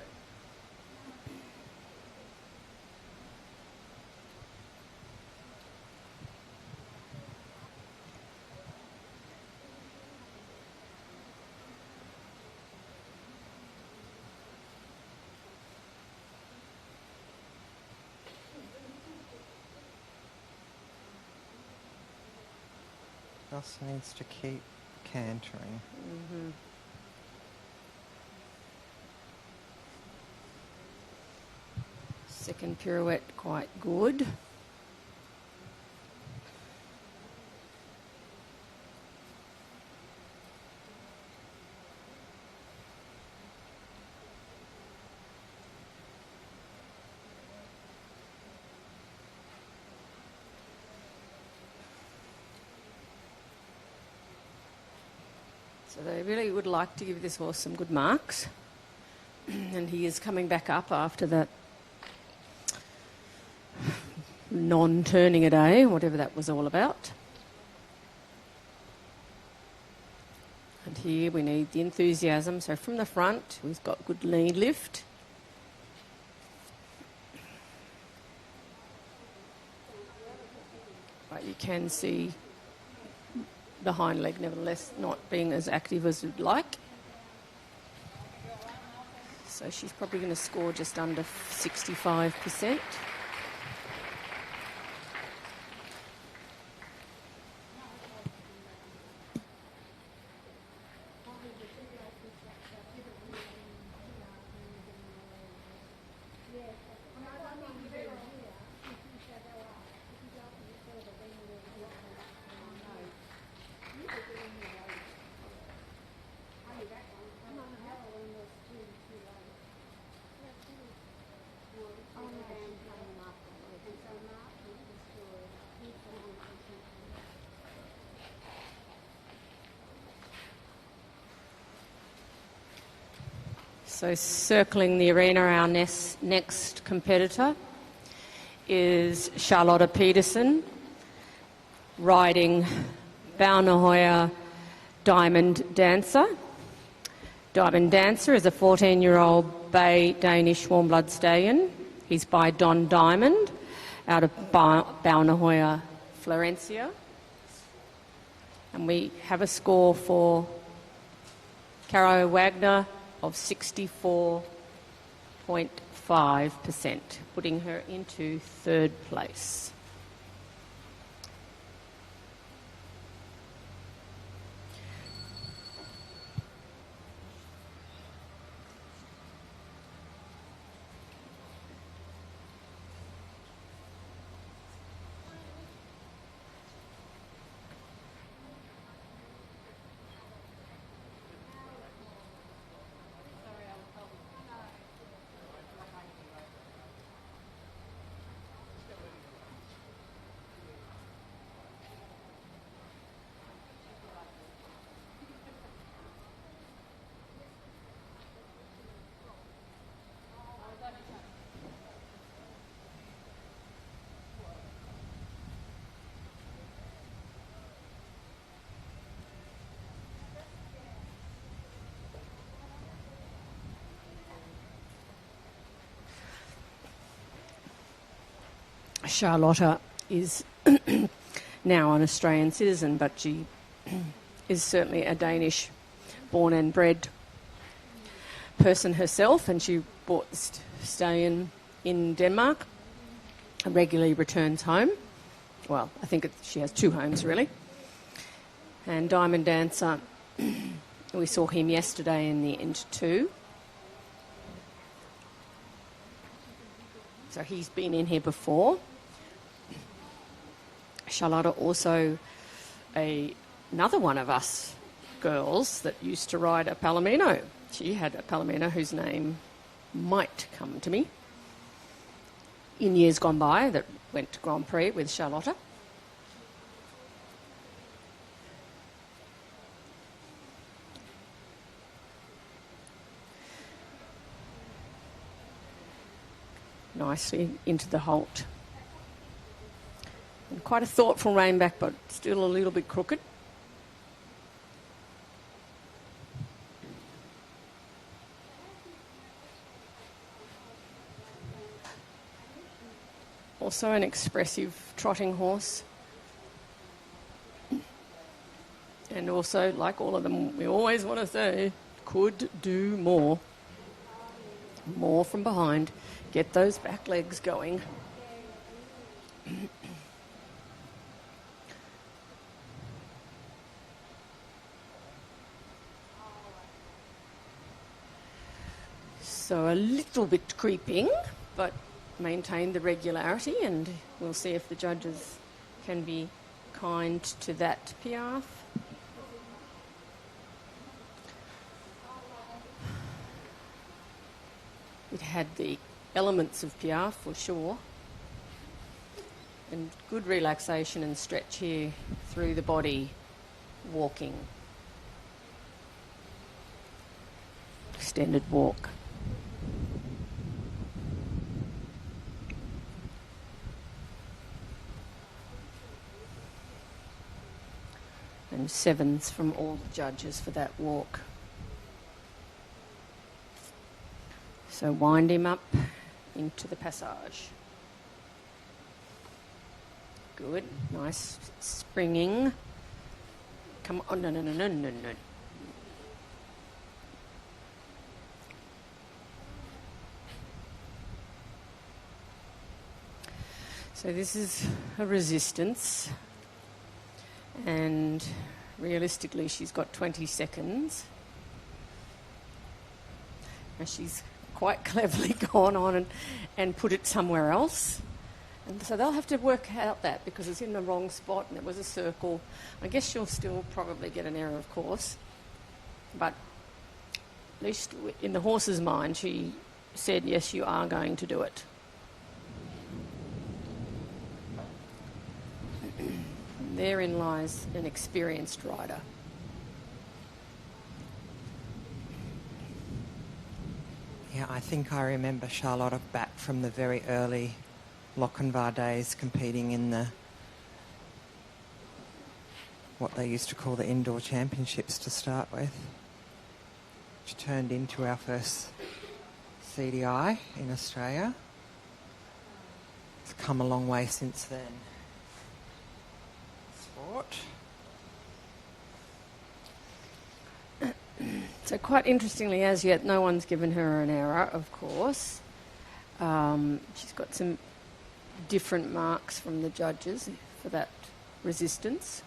Speaker 2: Just needs to keep cantering.
Speaker 1: Mm-hmm. Second pirouette quite good. So they really would like to give this horse some good marks. And he is coming back up after that non-turning a day, whatever that was all about. And here we need the enthusiasm. So from the front, we've got good lead lift. But you can see the hind leg, nevertheless, not being as active as we'd like. So she's probably going to score just under 65%. So circling the arena, our next competitor is Charlott Peterson, riding Wagner Diamond Dancer. Diamond Dancer is a 14-year-old bay Danish warm blood stallion. He's by Don Diamond out of Wagner Florencia. And we have a score for Caro Wagner of 64.5%, putting her into third place. Charlotta is now an Australian citizen, but she is certainly a Danish born and bred person herself, and she bought the stallion in Denmark and regularly returns home. Well, I think she has two homes, really. And Diamond Dancer, we saw him yesterday in the End 2. So he's been in here before. Charlotta also another one of us girls that used to ride a Palomino. She had a Palomino whose name might come to me. in years gone by that went to Grand Prix with Charlotte. Nicely into the halt. And quite a thoughtful rein back, but still a little bit crooked. Also an expressive trotting horse. And also, like all of them, we always want to say, could do more. More from behind. Get those back legs going. So a little bit creeping, but maintain the regularity, and we'll see if the judges can be kind to that piaffe. It had the elements of piaffe for sure, and good relaxation and stretch here through the body, walking. Extended walk. And 7s from all the judges for that walk. So wind him up into the passage. Good, nice springing. Come on, no. So this is a resistance, and realistically she's got 20 seconds. Now she's quite cleverly gone on and put it somewhere else. And so they'll have to work out that because it's in the wrong spot and it was a circle. I guess she'll still probably get an error, of course. But at least in the horse's mind, she said, yes, you are going to do it. Therein lies an experienced rider.
Speaker 2: Yeah, I think I remember Charlotte back from the very early Lochinvar days competing in the what they used to call the indoor championships to start with, which turned into our first CDI in Australia. It's come a long way since then. Sport.
Speaker 1: So quite interestingly, as yet, no one's given her an error, of course. She's got some different marks from the judges for that resistance.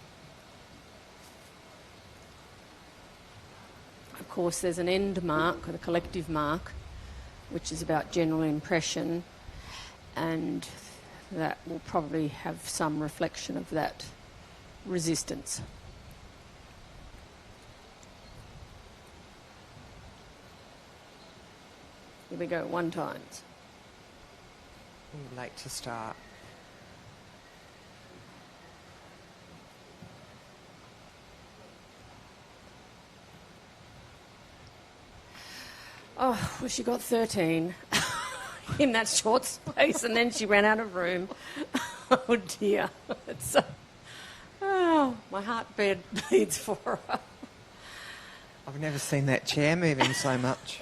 Speaker 1: Of course, there's an end mark, or the collective mark, which is about general impression, and that will probably have some reflection of that resistance. Here we go, 1 times.
Speaker 2: Late to start.
Speaker 1: Oh, well, she got 13 in that short space, and then she ran out of room. Oh, dear. My heartbeat bleeds for her.
Speaker 2: I've never seen that chair moving so much.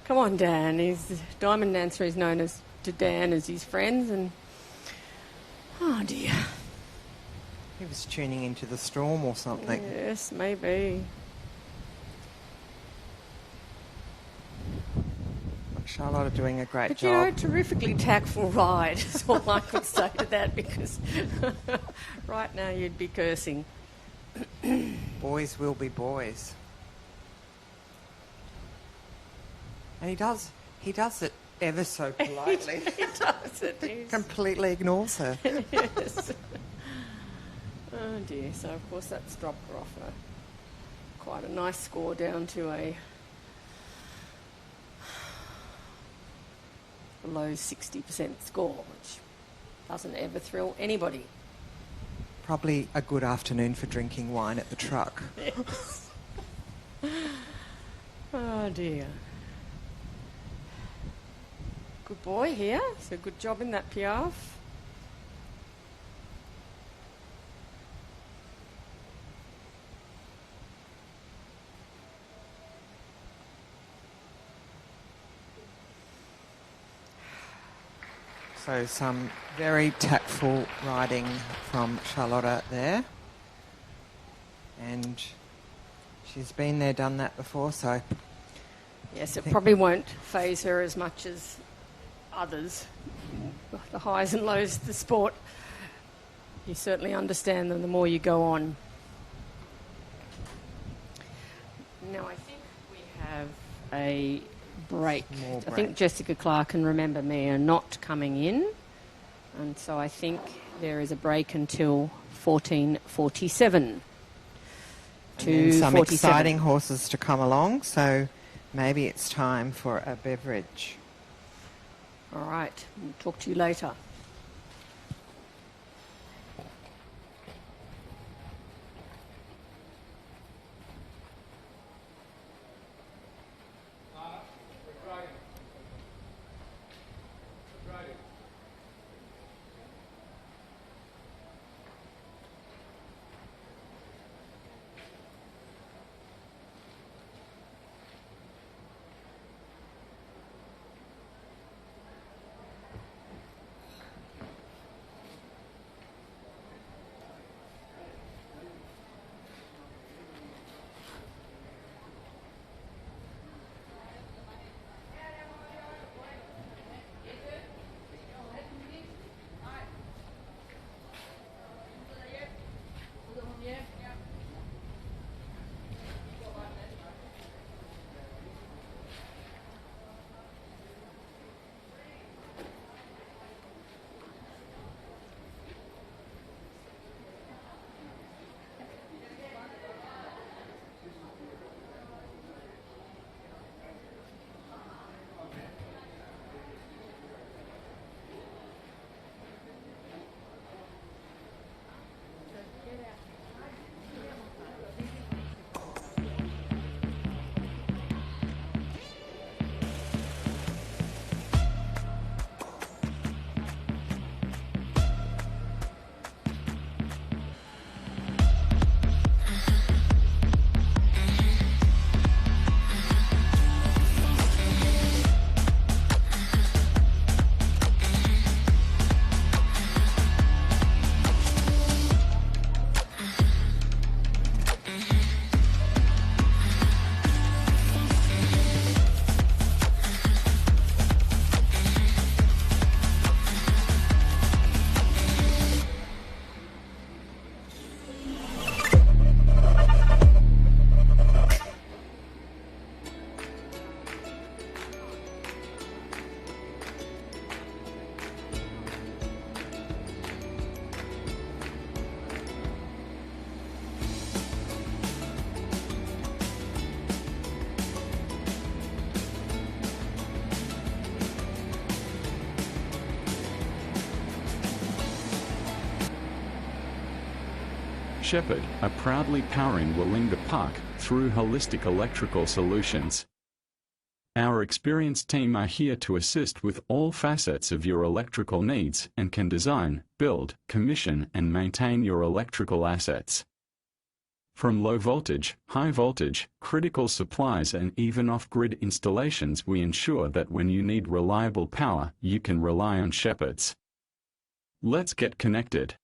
Speaker 1: Come on, Dan. He's Diamond Dancer is known as to Dan as his friends, and oh dear.
Speaker 2: He was tuning into the storm or something.
Speaker 1: Yes, maybe.
Speaker 2: Charlotte are doing a great
Speaker 1: But
Speaker 2: job.
Speaker 1: you know, terrifically tactful ride is all I could say to that, because right now you'd be cursing.
Speaker 2: Boys will be boys. And he does it ever so politely.
Speaker 1: He does it. He's...
Speaker 2: Completely ignores her.
Speaker 1: Yes. Oh dear. So of course that's dropped her off quite a nice score down to a below 60% score, which doesn't ever thrill anybody.
Speaker 2: Probably a good afternoon for drinking wine at the truck.
Speaker 1: Yes. Oh dear. Good boy here, so good job in that piaffe.
Speaker 2: So some very tactful riding from Charlotte there. And she's been there, done that before, so...
Speaker 1: Yes, it probably won't faze her as much as others. The highs and lows of the sport, you certainly understand them the more you go on. Now I think we have a break. I think Jessica Clark and Remember Me are not coming in, and so I think there is a break until 14:47.
Speaker 2: And some exciting horses to come along, so maybe it's time for a beverage.
Speaker 1: All right, we'll talk to you later.
Speaker 3: Shepherd are proudly powering Willinga Park through holistic electrical solutions. Our experienced team are here to assist with all facets of your electrical needs and can design, build, commission and maintain your electrical assets. From low voltage, high voltage, critical supplies and even off-grid installations, we ensure that when you need reliable power, you can rely on Shepherds. Let's get connected.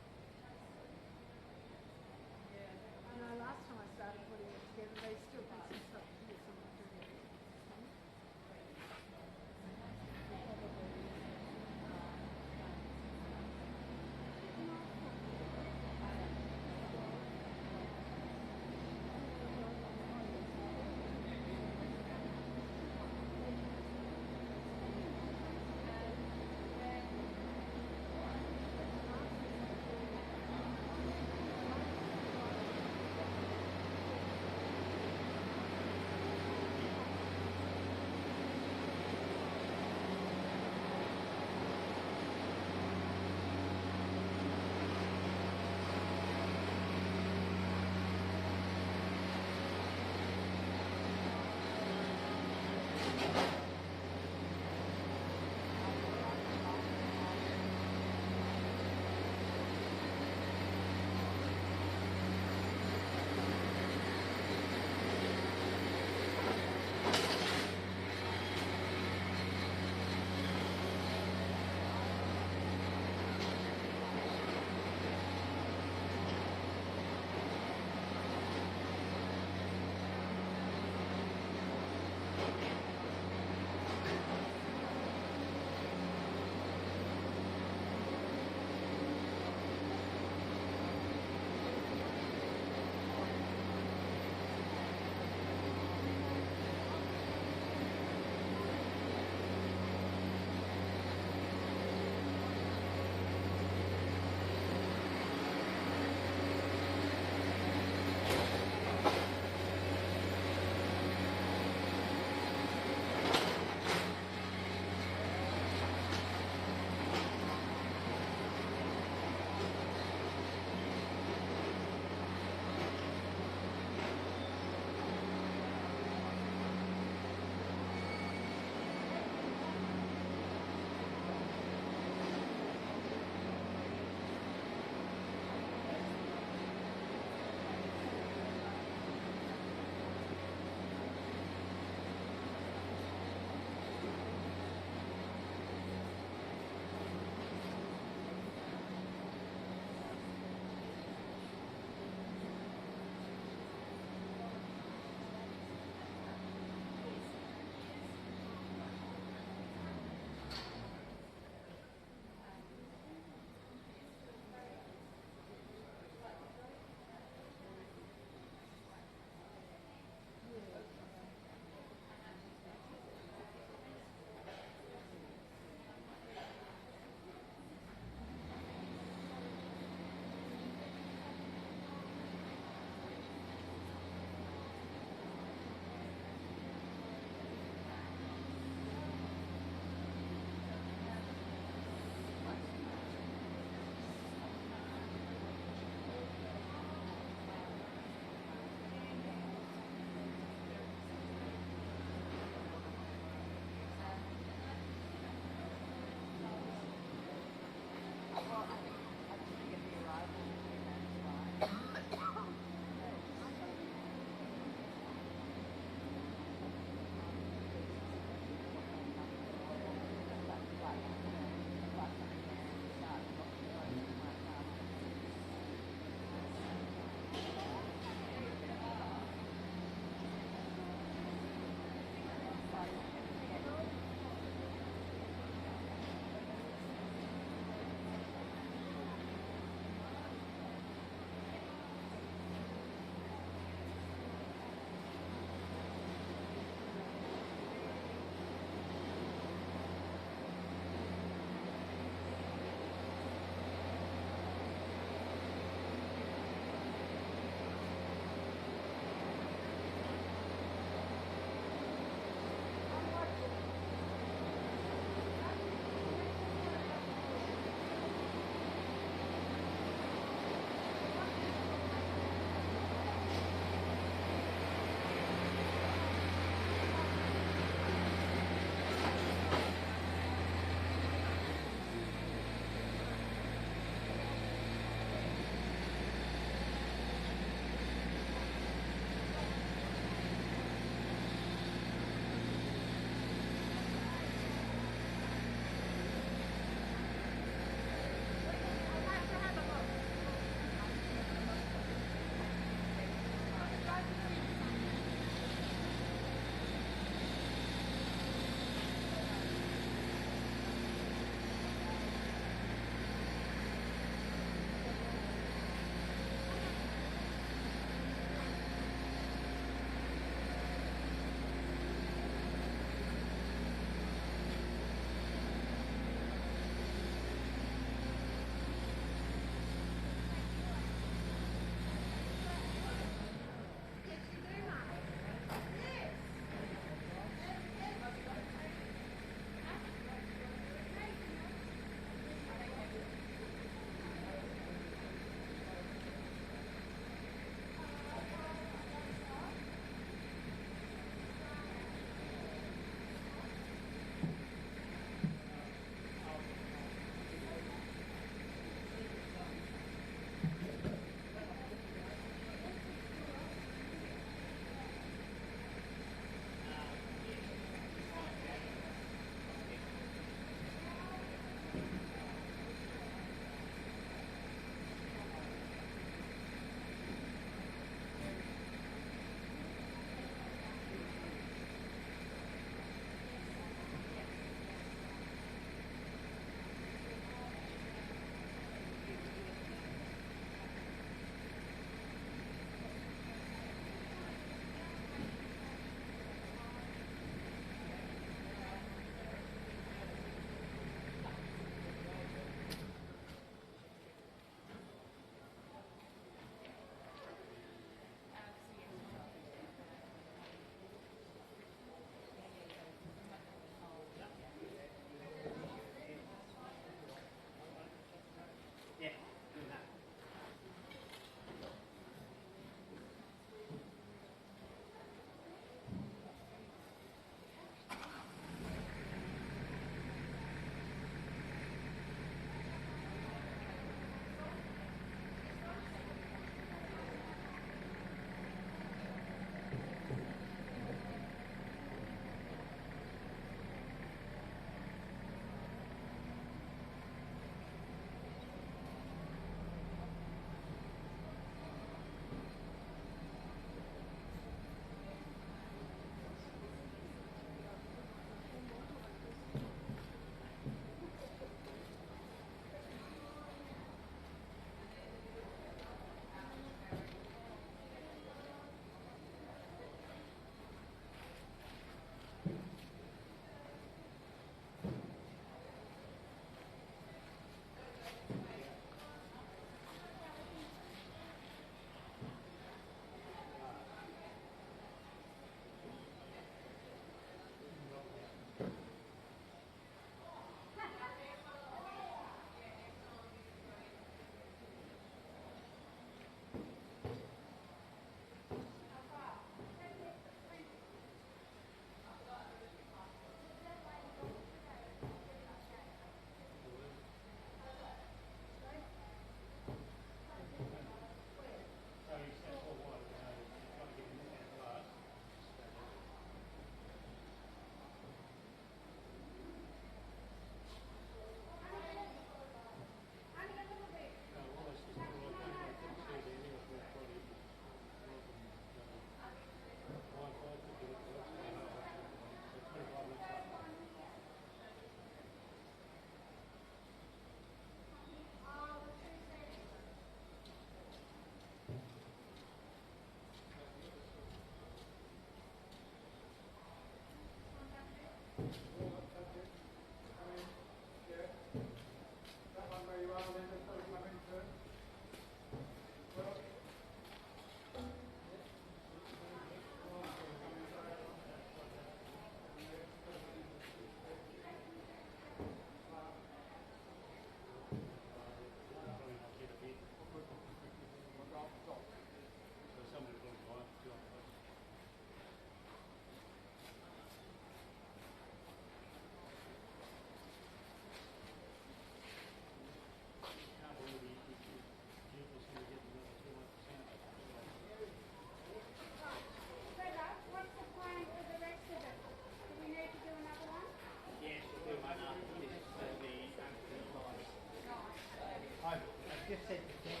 Speaker 4: just said to Jack,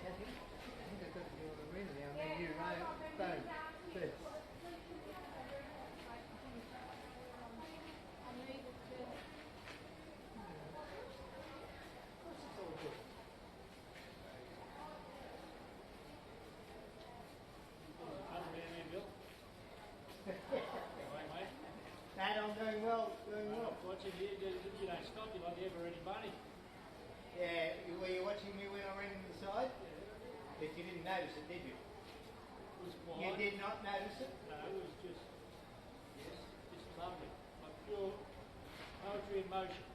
Speaker 4: I think I've got to do it really. I mean, you phone first. Dad, I'm doing well,
Speaker 5: Watching you, you don't stop, you like you ever any money.
Speaker 4: Yeah, were you watching me when I ran to the side? But you didn't notice it, did you?
Speaker 5: It was quiet.
Speaker 4: You did not notice it?
Speaker 5: No, it was just lovely. Like pure poetry in motion.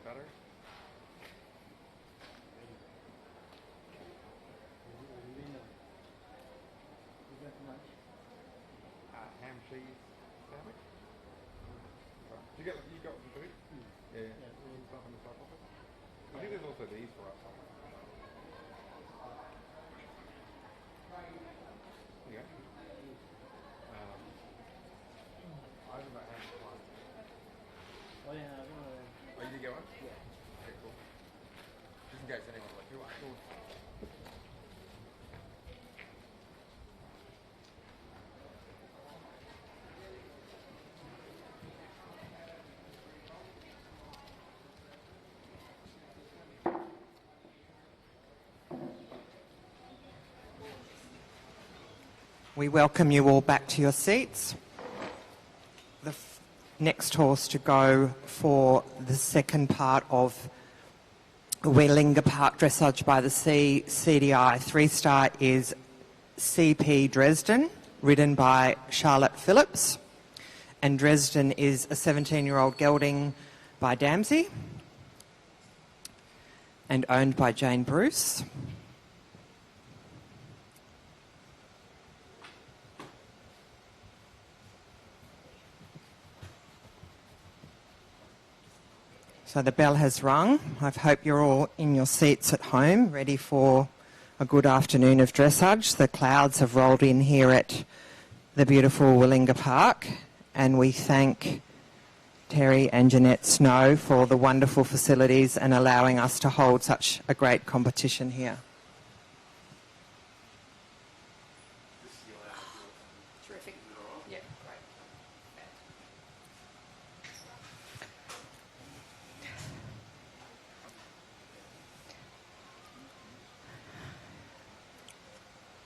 Speaker 6: Better? Ham cheese sandwich. You got some food? Yeah. Stuff in the top of it. I think there's also these for us. Yeah. I haven't got ham one.
Speaker 5: Oh yeah, I want to.
Speaker 6: Oh, you did get one? Yeah. Okay, cool. Just in case anyone's like, who I thought.
Speaker 2: We welcome you all back to your seats. The next horse to go for the second part of Willinga Park Dressage by the Sea CDI 3-star is CP Dresden, ridden by Charlott Phillips. And Dresden is a 17-year-old gelding by Damsey and owned by Jane Bruce. So the bell has rung. I hope you're all in your seats at home, ready for a good afternoon of dressage. The clouds have rolled in here at the beautiful Willinga Park, and we thank Terry and Jeanette Snow for the wonderful facilities and allowing us to hold such a great competition here.
Speaker 1: Terrific. Yeah, great.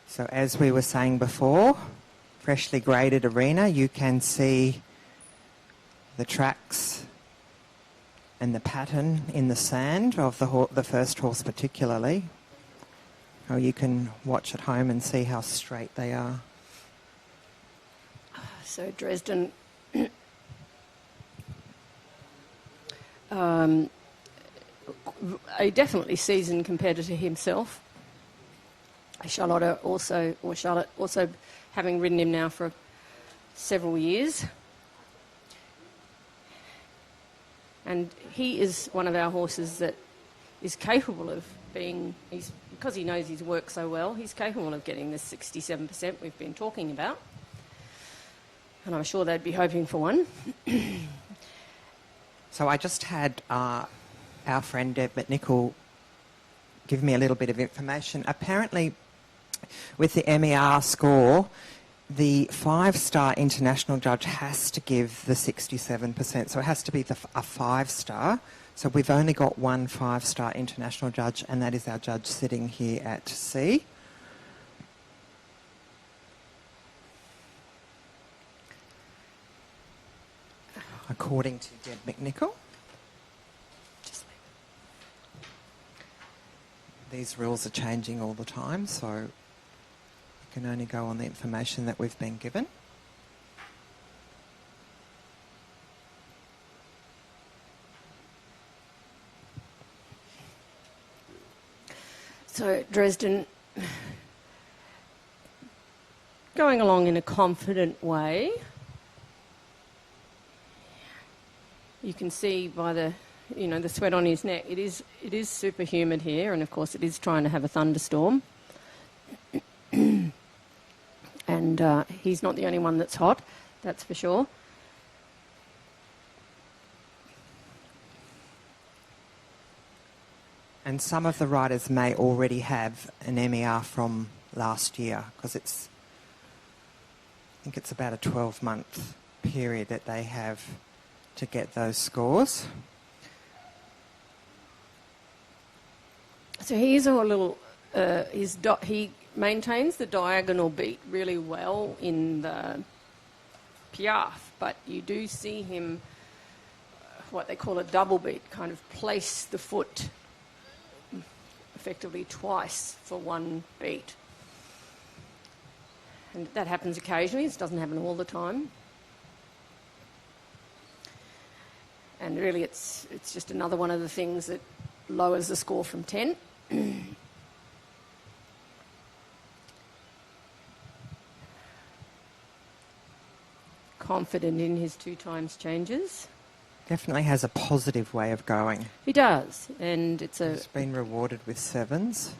Speaker 2: So as we were saying before, freshly graded arena, you can see the tracks and the pattern in the sand of the first horse particularly. Or you can watch at home and see how straight they are.
Speaker 1: So Dresden a definitely seasoned competitor himself. Charlotte also having ridden him now for several years. And he is one of our horses that is capable of being, because he knows his work so well, he's capable of getting this 67% we've been talking about. And I'm sure they'd be hoping for one.
Speaker 2: So I just had our friend Deb McNichol give me a little bit of information. Apparently, with the MER score, the 5-star international judge has to give the 67%. So it has to be a 5-star. So we've only got one 5-star international judge, and that is our judge sitting here at C. According to Deb McNichol. These rules are changing all the time, so you can only go on the information that we've been given.
Speaker 1: So Dresden, going along in a confident way. You can see by the sweat on his neck. It is super humid here, and of course it is trying to have a thunderstorm. And he's not the only one that's hot, that's for sure.
Speaker 2: And some of the riders may already have an MER from last year, because I think it's about a 12-month period that they have to get those scores. So here's a little, he maintains the diagonal beat really well in the piaffe, but you do see him, what they call a double beat, kind of place the foot effectively twice for one beat. And that happens occasionally, it doesn't happen all the time. And really it's just another one of the things that lowers the score from 10. Confident in his 2 times changes. Definitely has a positive way of going.
Speaker 1: He does, and
Speaker 2: He's been rewarded with 7s.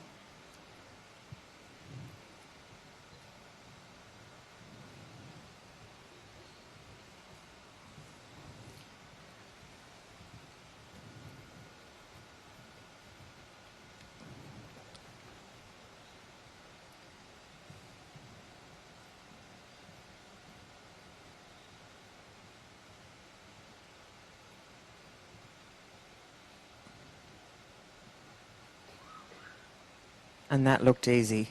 Speaker 2: And that looked easy.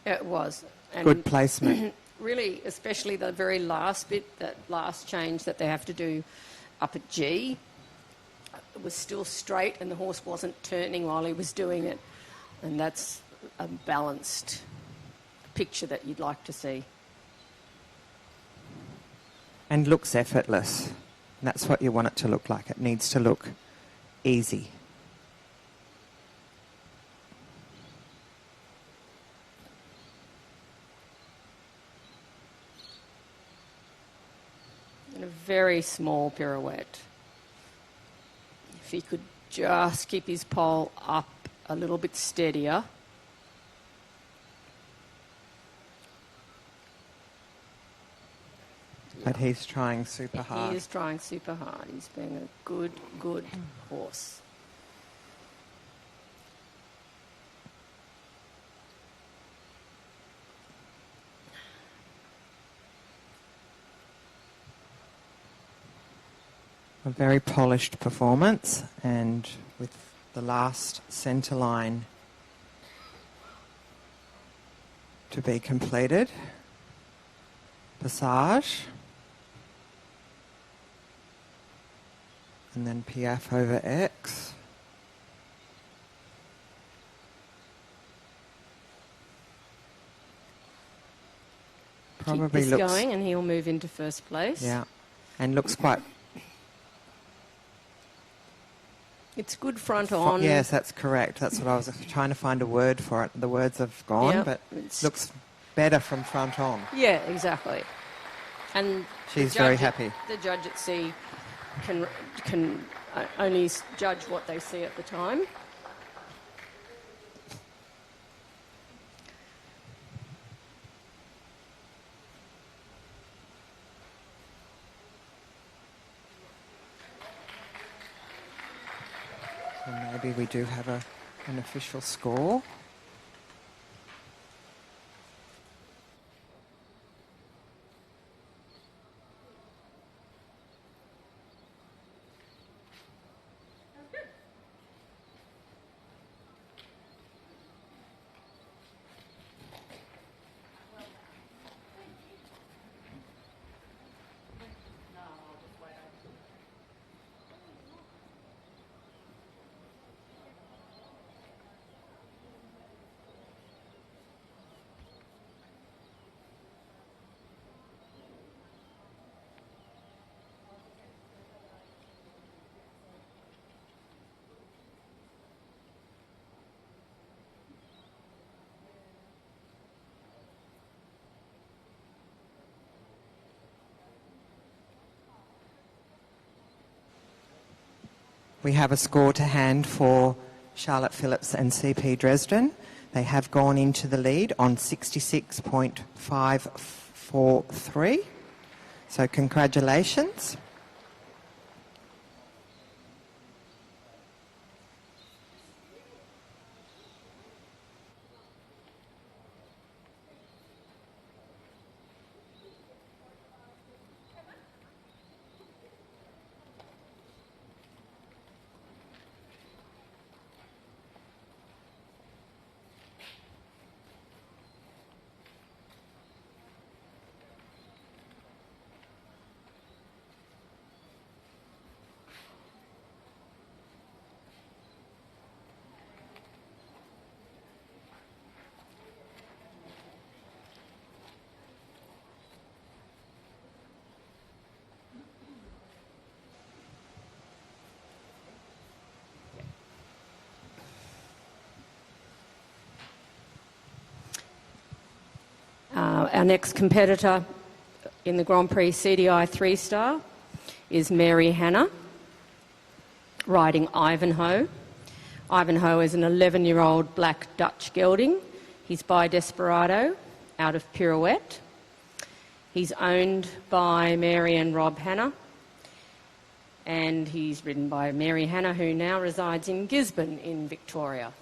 Speaker 1: It was. And
Speaker 2: good placement.
Speaker 1: Really, especially the very last bit, that last change that they have to do up at G, it was still straight and the horse wasn't turning while he was doing it. And that's a balanced picture that you'd like to see.
Speaker 2: And looks effortless. That's what you want it to look like. It needs to look easy.
Speaker 1: And a very small pirouette. If he could just keep his pole up a little bit steadier.
Speaker 2: But he's trying super hard.
Speaker 1: He is trying super hard. He's being a good horse.
Speaker 2: A very polished performance, and with the last centre line to be completed. Passage. And then Piaffe over X. Probably
Speaker 1: Keep this
Speaker 2: looks
Speaker 1: going and he'll move into first place.
Speaker 2: Yeah, and looks quite.
Speaker 1: It's good front on.
Speaker 2: Yes, that's correct. That's what I was trying to find a word for it. The words have gone,
Speaker 1: Yeah,
Speaker 2: but looks better from front on.
Speaker 1: Yeah, exactly. And
Speaker 2: She's
Speaker 1: the
Speaker 2: very
Speaker 1: judge
Speaker 2: happy.
Speaker 1: The judge at sea can only judge what they see at the time.
Speaker 2: And maybe we do have an official score. We have a score to hand for Charlott Phillips and CP Dresden. They have gone into the lead on 66.543. So congratulations.
Speaker 1: Our next competitor in the Grand Prix CDI 3-star is Mary Hannah, riding Ivanho. Ivanho is an 11-year-old black Dutch gelding. He's by Desperado out of Pirouette. He's owned by Mary and Rob Hannah, and he's ridden by Mary Hannah, who now resides in Gisborne in Victoria.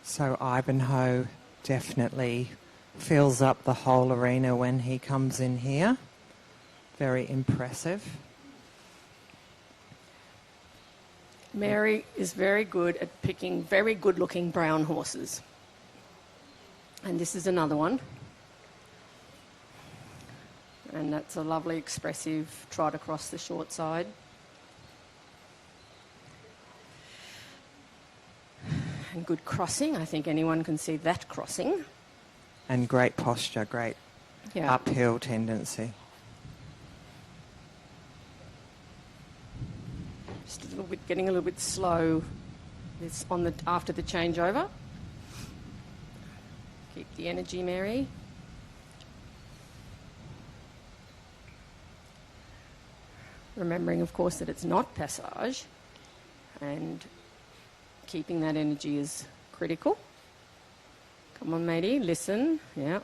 Speaker 2: So Ivanho definitely fills up the whole arena when he comes in here. Very impressive.
Speaker 1: Mary is very good at picking very good-looking brown horses. And this is another one. And that's a lovely, expressive trot across the short side. And good crossing. I think anyone can see that crossing.
Speaker 2: And great posture, great uphill tendency.
Speaker 1: Just a little bit, getting a little bit slow. It's on the after the changeover. Keep the energy, Mary. Remembering, of course, that it's not passage, and keeping that energy is critical. Come on, matey, listen. Yeah.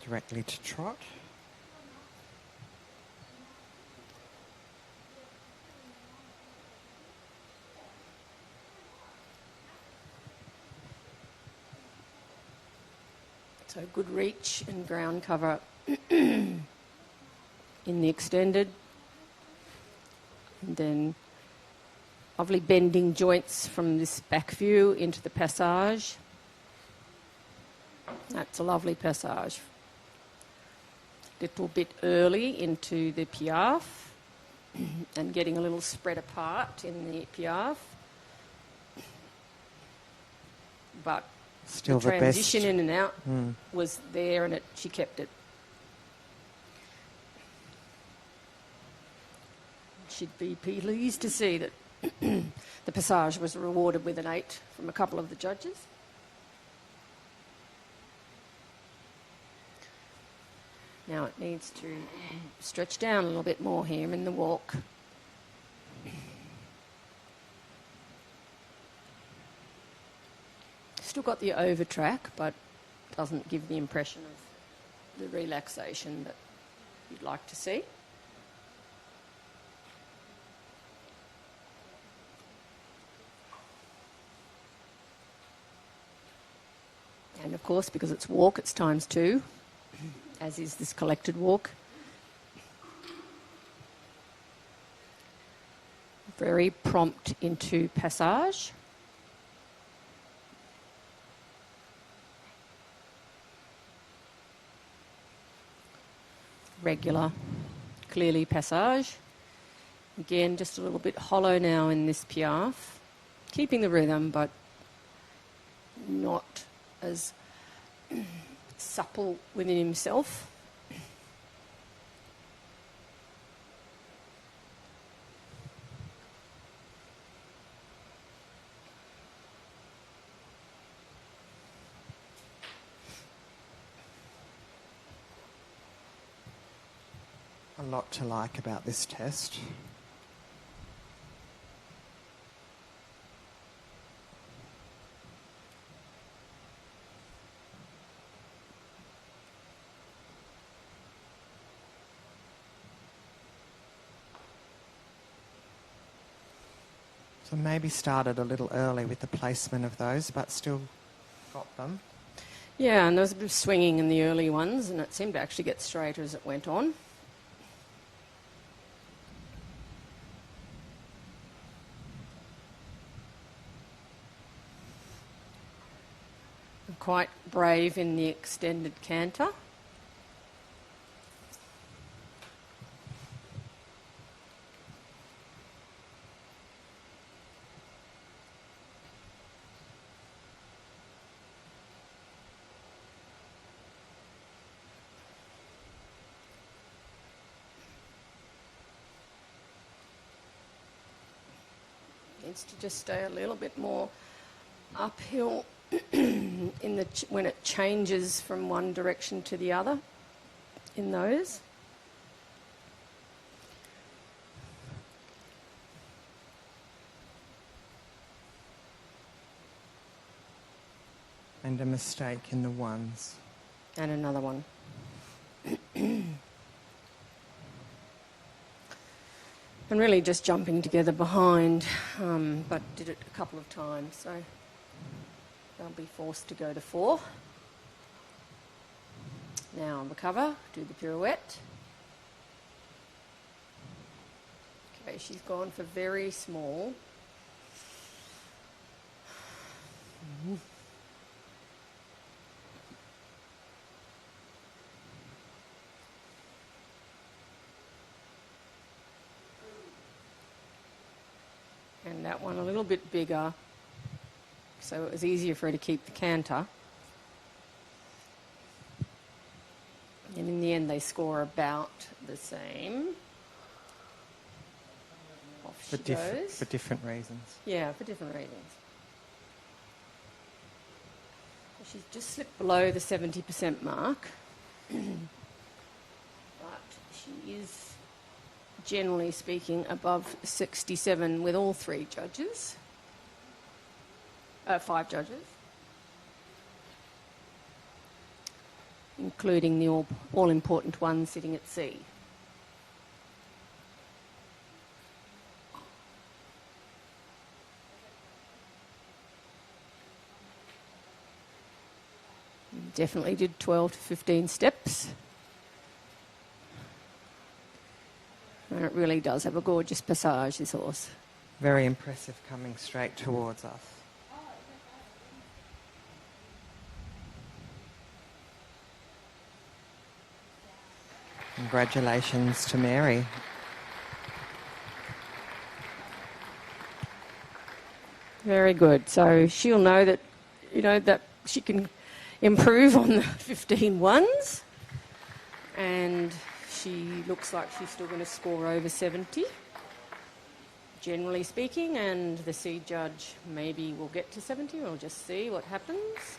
Speaker 2: Directly to trot.
Speaker 1: So good reach and ground cover in the extended. And then lovely bending joints from this back view into the passage. That's a lovely passage. Little bit early into the piaffe and getting a little spread apart in the piaffe. But
Speaker 2: still
Speaker 1: the
Speaker 2: the
Speaker 1: transition
Speaker 2: best.
Speaker 1: in and out was there, and she kept it. She'd be pleased to see that the passage was rewarded with an 8 from a couple of the judges. Now it needs to stretch down a little bit more here in the walk. Still got the over track, but doesn't give the impression of the relaxation that you'd like to see. And of course, because it's walk, it's times 2, as is this collected walk. Very prompt into passage. Regular, clearly passage. Again, just a little bit hollow now in this piaffe. Keeping the rhythm, but not as supple within himself.
Speaker 2: A lot to like about this test. So maybe started a little early with the placement of those, but still got them.
Speaker 1: Yeah, and there was a bit of swinging in the early ones, and it seemed to actually get straighter as it went on. Quite brave in the extended canter. Needs to just stay a little bit more uphill in the when it changes from one direction to the other in those.
Speaker 2: And a mistake in the ones.
Speaker 1: And another one. And really just jumping together behind, but did it a couple of times, so they'll be forced to go to 4. Now on the cover, do the pirouette. Okay, she's gone for very small. And that one a little bit bigger, so it was easier for her to keep the canter. And in the end, they score about the same. Off she goes.
Speaker 2: For different reasons.
Speaker 1: Yeah, for different reasons. She's just slipped below the 70% mark. But she is, generally speaking, above 67 with all 3 judges. 5 judges. Including the all-important one sitting at C. Definitely did 12 to 15 steps. And it really does have a gorgeous passage, this horse.
Speaker 2: Very impressive coming straight towards us. Congratulations to Mary.
Speaker 1: Very good. So she'll know that, that she can improve on the 15 ones. And she looks like she's still going to score over 70, generally speaking. And the C judge maybe will get to 70. We'll just see what happens.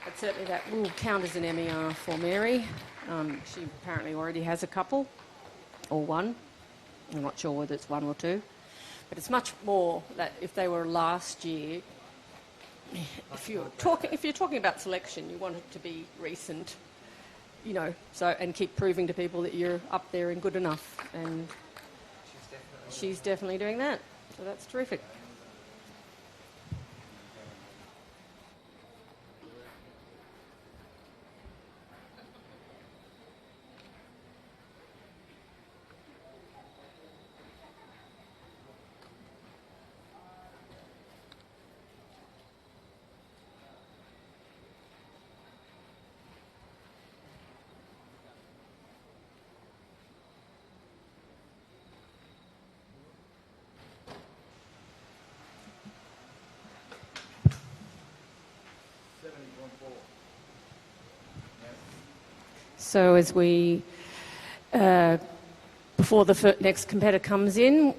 Speaker 1: But certainly that will count as an MER for Mary. She apparently already has a couple, or one. I'm not sure whether it's 1 or 2. But it's much more that if they were last year, if you're talking about selection, you want it to be recent, and keep proving to people that you're up there and good enough. And she's definitely doing that. So that's terrific. So as we, before the next competitor comes in,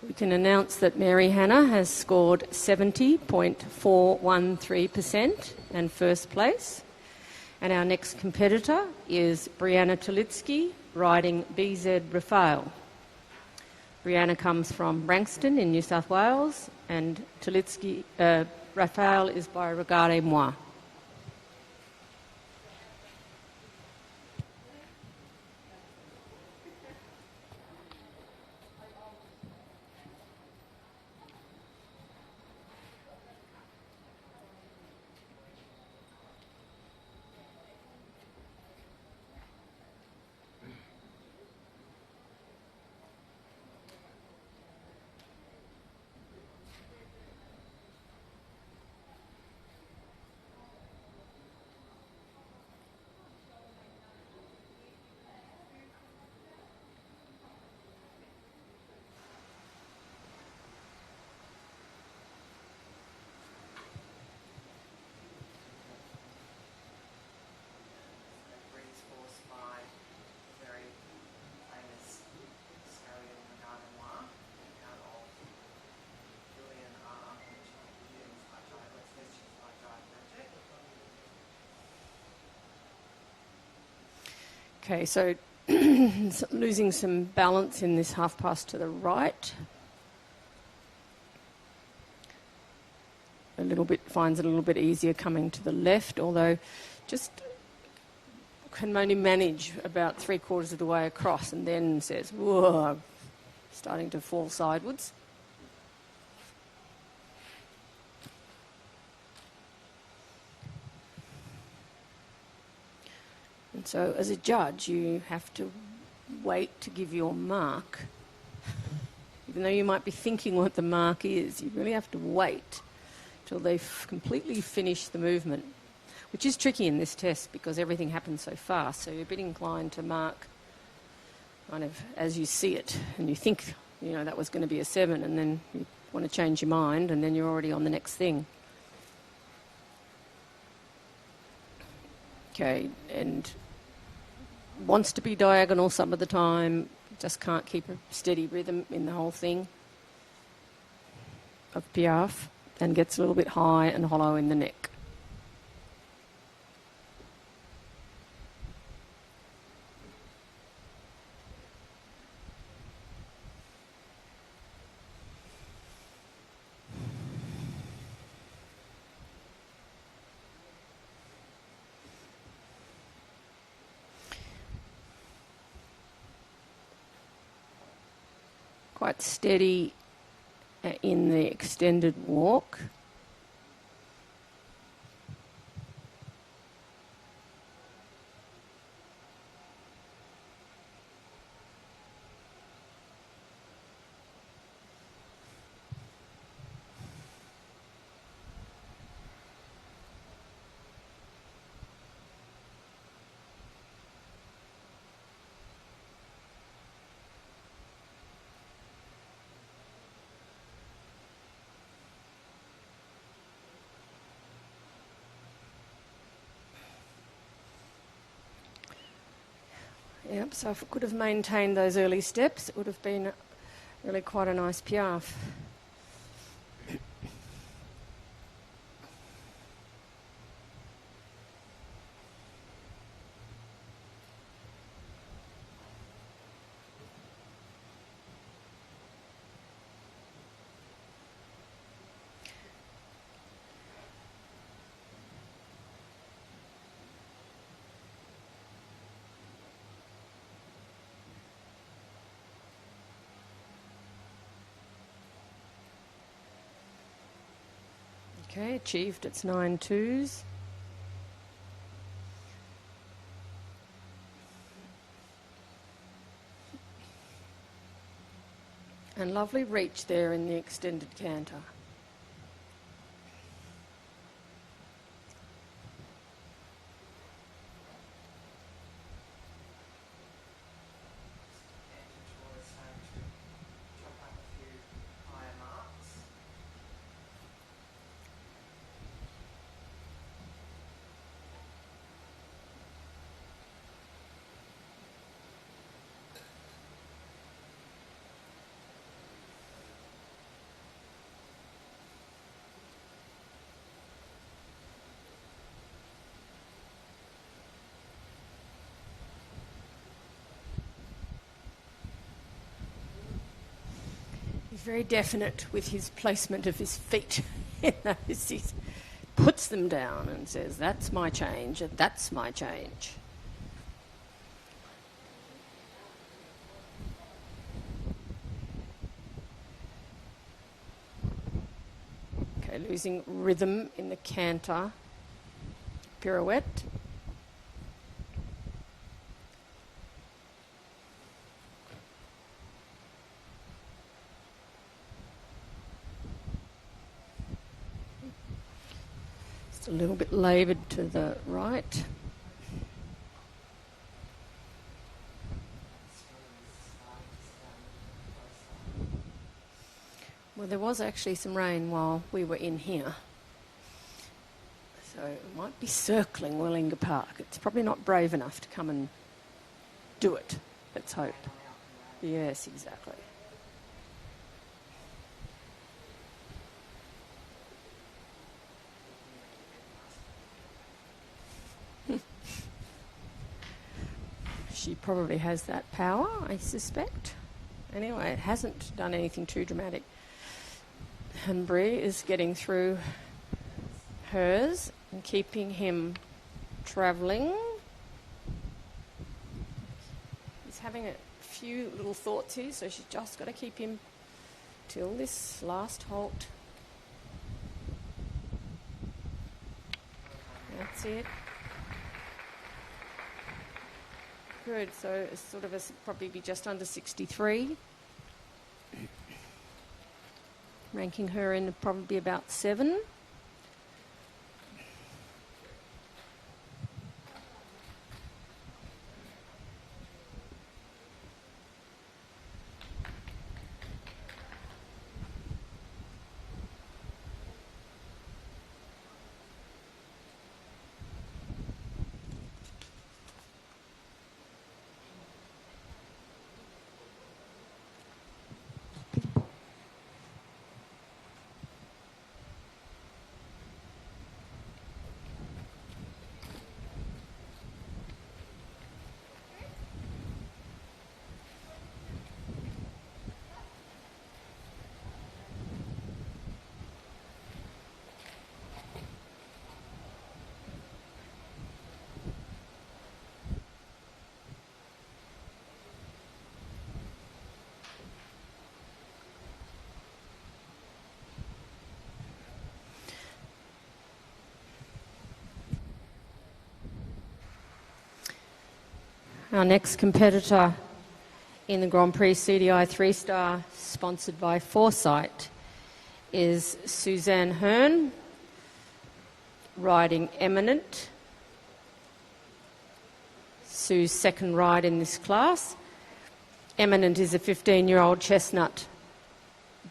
Speaker 1: we can announce that Mary Hannah has scored 70.413% and first place. And our next competitor is Brianna Tolitz riding BZ Rafael. Brianna comes from Branxton in New South Wales, and Rafael is by Regardez-moi. Okay, so losing some balance in this half pass to the right. Finds it a little bit easier coming to the left, although just can only manage about 3/4 of the way across and then says, whoa, starting to fall sidewards. And so as a judge, you have to wait to give your mark even though you might be thinking what the mark is, you really have to wait till they've completely finished the movement, which is tricky in this test because everything happens so fast, so you're a bit inclined to mark kind of as you see it, and you think, you know, that was going to be a 7, and then you want to change your mind, and then you're already on the next thing. Okay, and wants to be diagonal some of the time, just can't keep a steady rhythm in the whole thing of Piaffe, and gets a little bit high and hollow in the neck. Quite steady in the extended walk. Yep, so if it could have maintained those early steps, it would have been really quite a nice Piaffe. Okay, achieved its 9 twos. And lovely reach there in the extended canter. He's very definite with his placement of his feet. He puts them down and says, that's my change, and that's my change. Okay, losing rhythm in the canter. Pirouette. A little bit laboured to the right. Well, there was actually some rain while we were in here. So it might be circling Willinga Park. It's probably not brave enough to come and do it. Let's hope. Yes, exactly. She probably has that power, I suspect. Anyway, it hasn't done anything too dramatic. And Brie is getting through hers and keeping him travelling. He's having a few little thoughts here, so she's just got to keep him till this last halt. That's it. Good, so it's sort of probably be just under 63. ranking her in probably about 7. Our next competitor in the Grand Prix CDI 3-star, sponsored by 4CYTE, is Suzanne Hearn, riding Eminent. Sue's second ride in this class. Eminent is a 15-year-old chestnut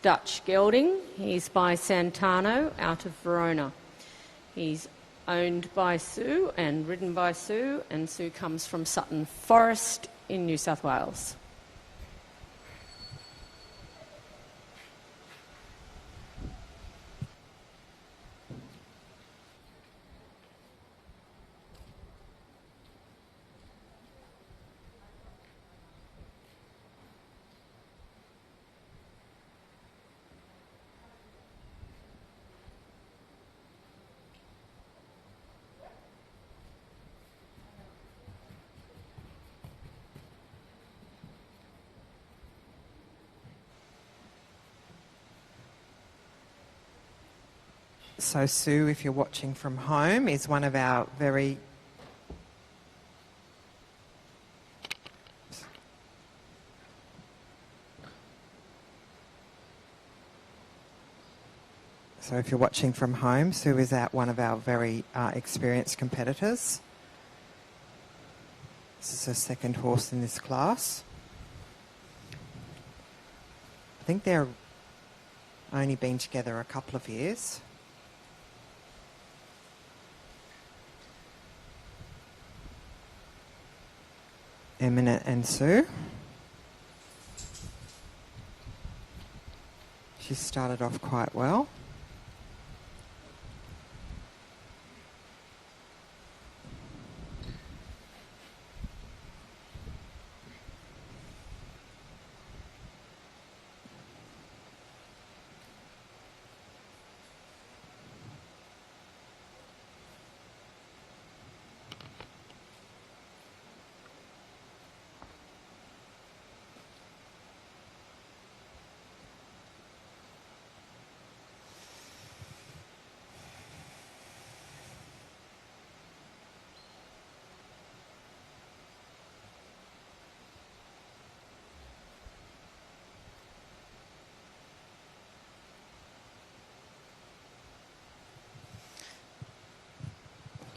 Speaker 1: Dutch gelding. He's by Santano out of Verona. He's owned by Sue and ridden by Sue, and Sue comes from Sutton Forest in New South Wales.
Speaker 2: So Sue, if you're watching from home, is one of our very Sue is one of our very experienced competitors. This is her second horse in this class. I think they're only been together a couple of years. Eminent and Sue. She started off quite well.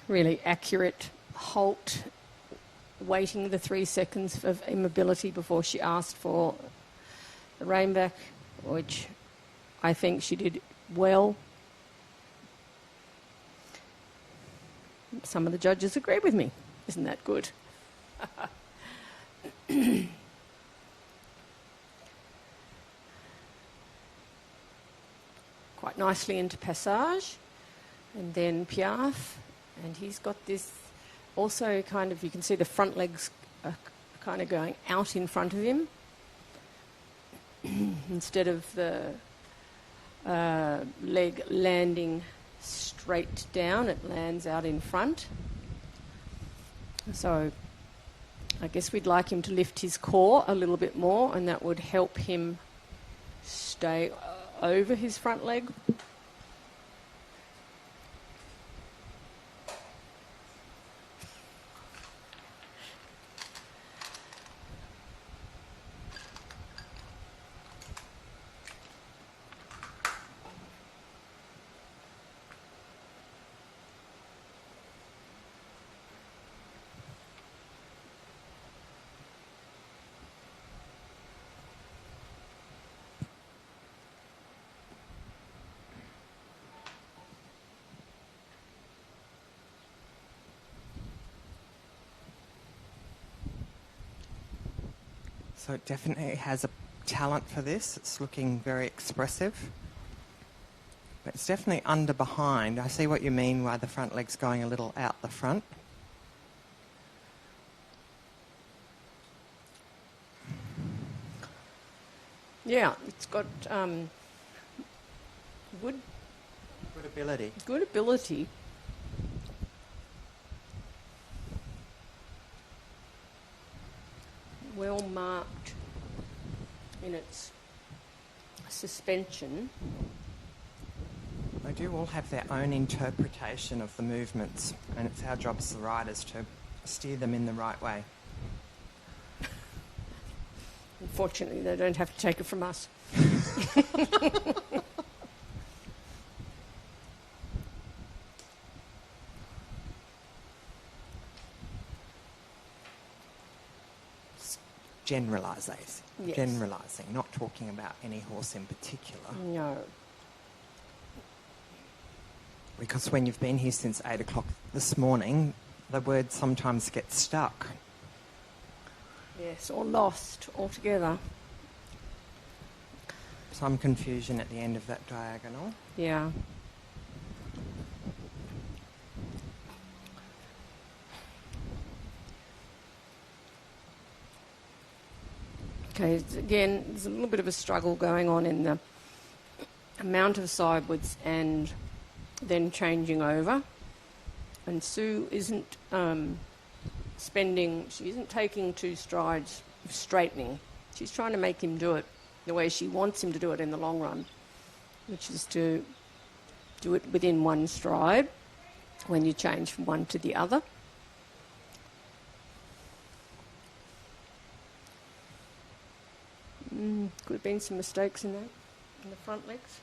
Speaker 1: Really accurate halt, waiting the 3 seconds of immobility before she asked for the rein back, which I think she did well. Some of the judges agree with me. Isn't that good? Quite nicely into Passage, and then Piaffe. And he's got this also kind of, you can see the front legs are kind of going out in front of him. Instead of the leg landing straight down, it lands out in front. So I guess we'd like him to lift his core a little bit more, and that would help him stay over his front leg.
Speaker 2: So it definitely has a talent for this. It's looking very expressive. But it's definitely under behind. I see what you mean why the front leg's going a little out the front.
Speaker 1: Yeah, it's got good
Speaker 2: ability.
Speaker 1: Good ability. Well marked in its suspension.
Speaker 2: They do all have their own interpretation of the movements, and it's our job as the riders to steer them in the right way.
Speaker 1: Unfortunately, they don't have to take it from us.
Speaker 2: Generalising,
Speaker 1: Yes.
Speaker 2: not talking about any horse in particular.
Speaker 1: No.
Speaker 2: Because when you've been here since 8 o'clock this morning, the words sometimes get stuck.
Speaker 1: Yes, or lost altogether.
Speaker 2: Some confusion at the end of that diagonal.
Speaker 1: Yeah. Okay, again, there's a little bit of a struggle going on in the amount of sidewards and then changing over. And Sue isn't she isn't taking 2 strides of straightening. She's trying to make him do it the way she wants him to do it in the long run, which is to do it within 1 stride when you change from one to the other. Could have been some mistakes in that, in the front legs.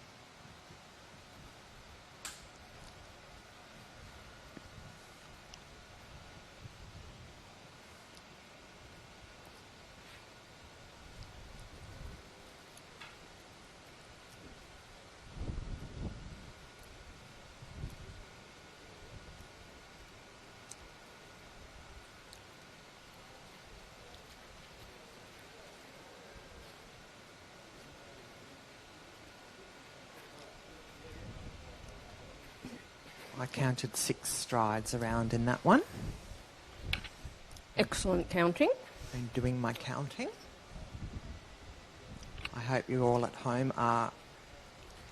Speaker 2: I counted 6 strides around in that one.
Speaker 1: Excellent counting.
Speaker 2: Been doing my counting. I hope you all at home are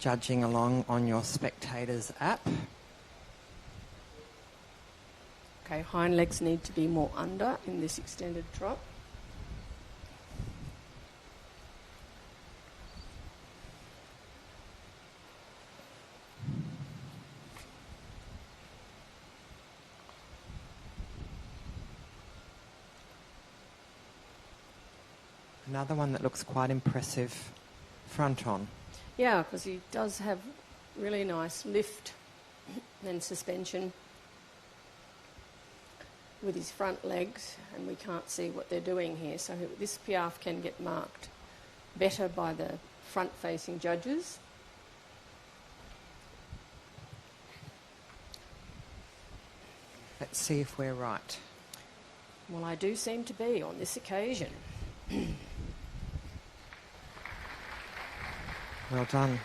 Speaker 2: judging along on your spectators app.
Speaker 1: Okay, hind legs need to be more under in this extended trot.
Speaker 2: Another one that looks quite impressive front on.
Speaker 1: Yeah, because he does have really nice lift and suspension with his front legs, and we can't see what they're doing here. So this piaffe can get marked better by the front-facing judges.
Speaker 2: Let's see if we're right.
Speaker 1: Well, I do seem to be on this occasion.
Speaker 2: Well done.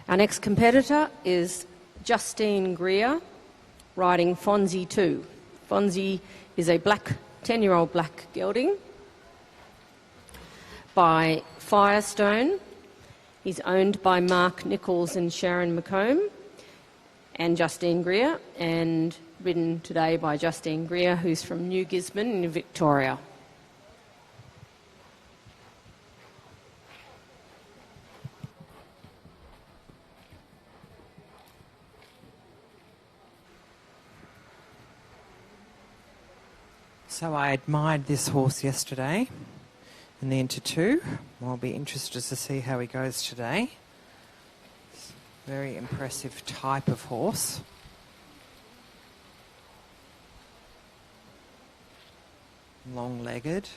Speaker 1: Our next competitor is Justine Greer, riding Fonzie 2. Fonzie is a 10-year-old black gelding by Firestone. He's owned by Mark Nichols and Sharon McComb. and Justine Greer, and ridden today by Justine Greer, who's from New Gisborne in Victoria.
Speaker 2: So I admired this horse yesterday in the Inter 2. I'll be interested to see how he goes today. Very impressive type of horse. Long-legged.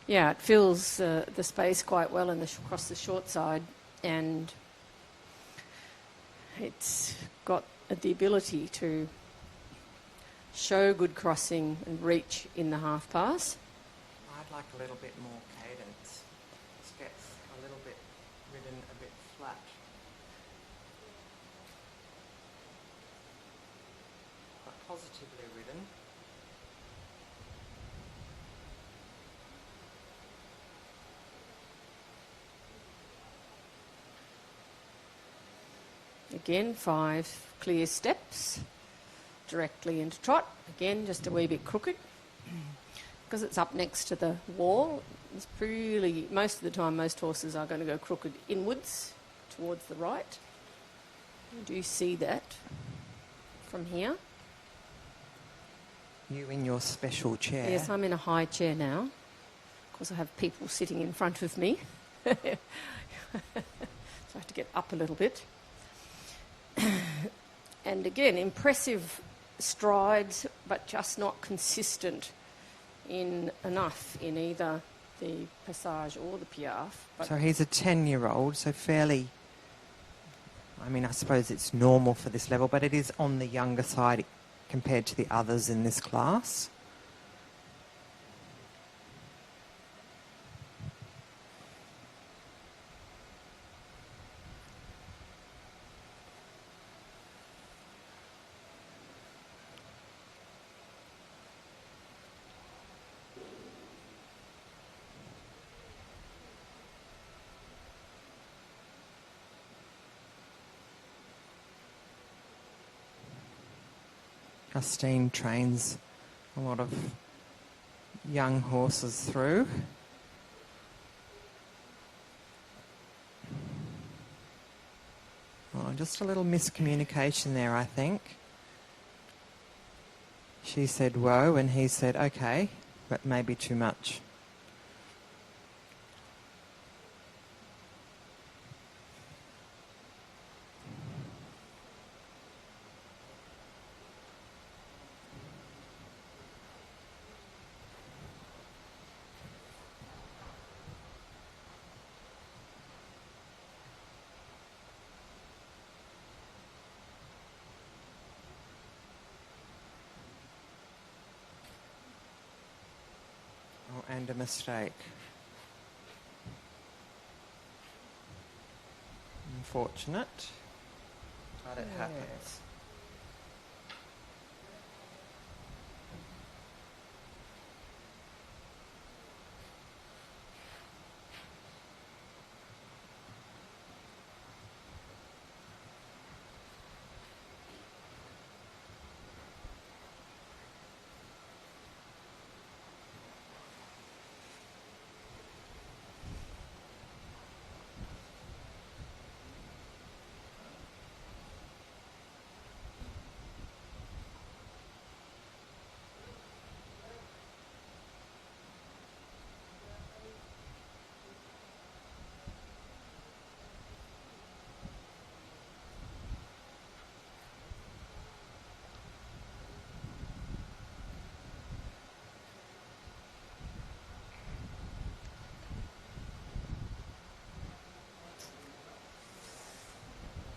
Speaker 1: Yeah, it fills the space quite well across the short side, and it's got the ability to show good crossing and reach in the half pass.
Speaker 2: I'd like a little bit more cadence. This gets a little bit ridden a bit flat. But positively ridden.
Speaker 1: Again, 5 clear steps directly into trot. Again, just a wee bit crooked. Because it's up next to the wall, it's really, most of the time, most horses are going to go crooked inwards towards the right. You do see that from here.
Speaker 2: You in your special chair.
Speaker 1: Yes, I'm in a high chair now. Of course, I have people sitting in front of me. So I have to get up a little bit. And again, impressive strides, but just not consistent enough in either the Passage or the Piaffe.
Speaker 2: So he's a 10-year-old, so fairly, I mean, I suppose it's normal for this level, but it is on the younger side compared to the others in this class. Justine trains a lot of young horses through. Oh, just a little miscommunication there, I think. She said whoa and he said okay, but maybe too much. And a mistake. Unfortunate, but it happens.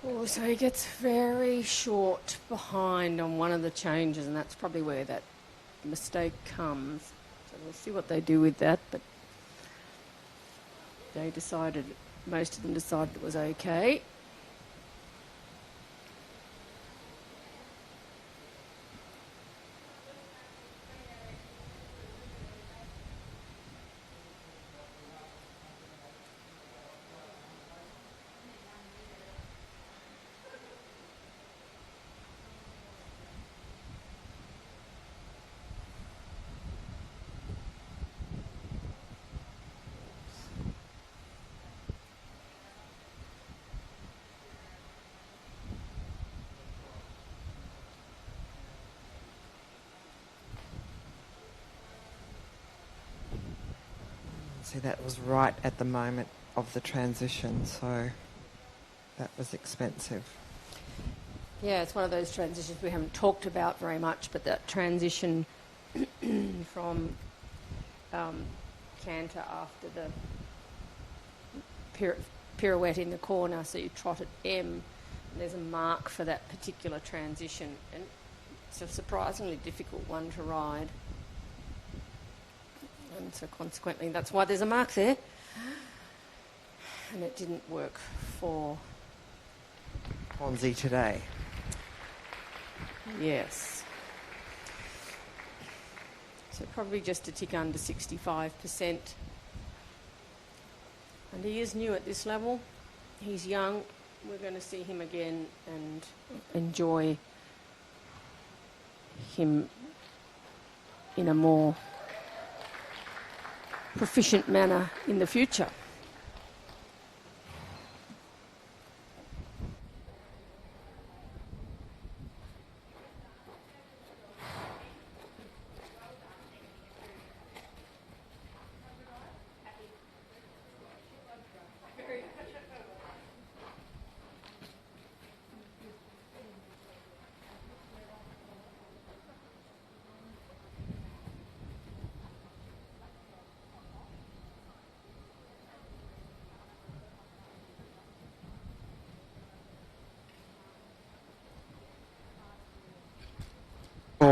Speaker 1: Oh, so he gets very short behind on one of the changes, and that's probably where that mistake comes. So we'll see what they do with that. But most of them decided it was okay.
Speaker 2: See, that was right at the moment of the transition, so that was expensive.
Speaker 1: Yeah, it's one of those transitions we haven't talked about very much, but that transition from canter after the pirouette in the corner, so you trot at M, and there's a mark for that particular transition, and it's a surprisingly difficult one to ride. And so consequently, that's why there's a mark there. And it didn't work for
Speaker 2: Fonzie today.
Speaker 1: Yes. So probably just a tick under 65%. And he is new at this level. He's young. We're going to see him again and enjoy him in a more proficient manner in the future.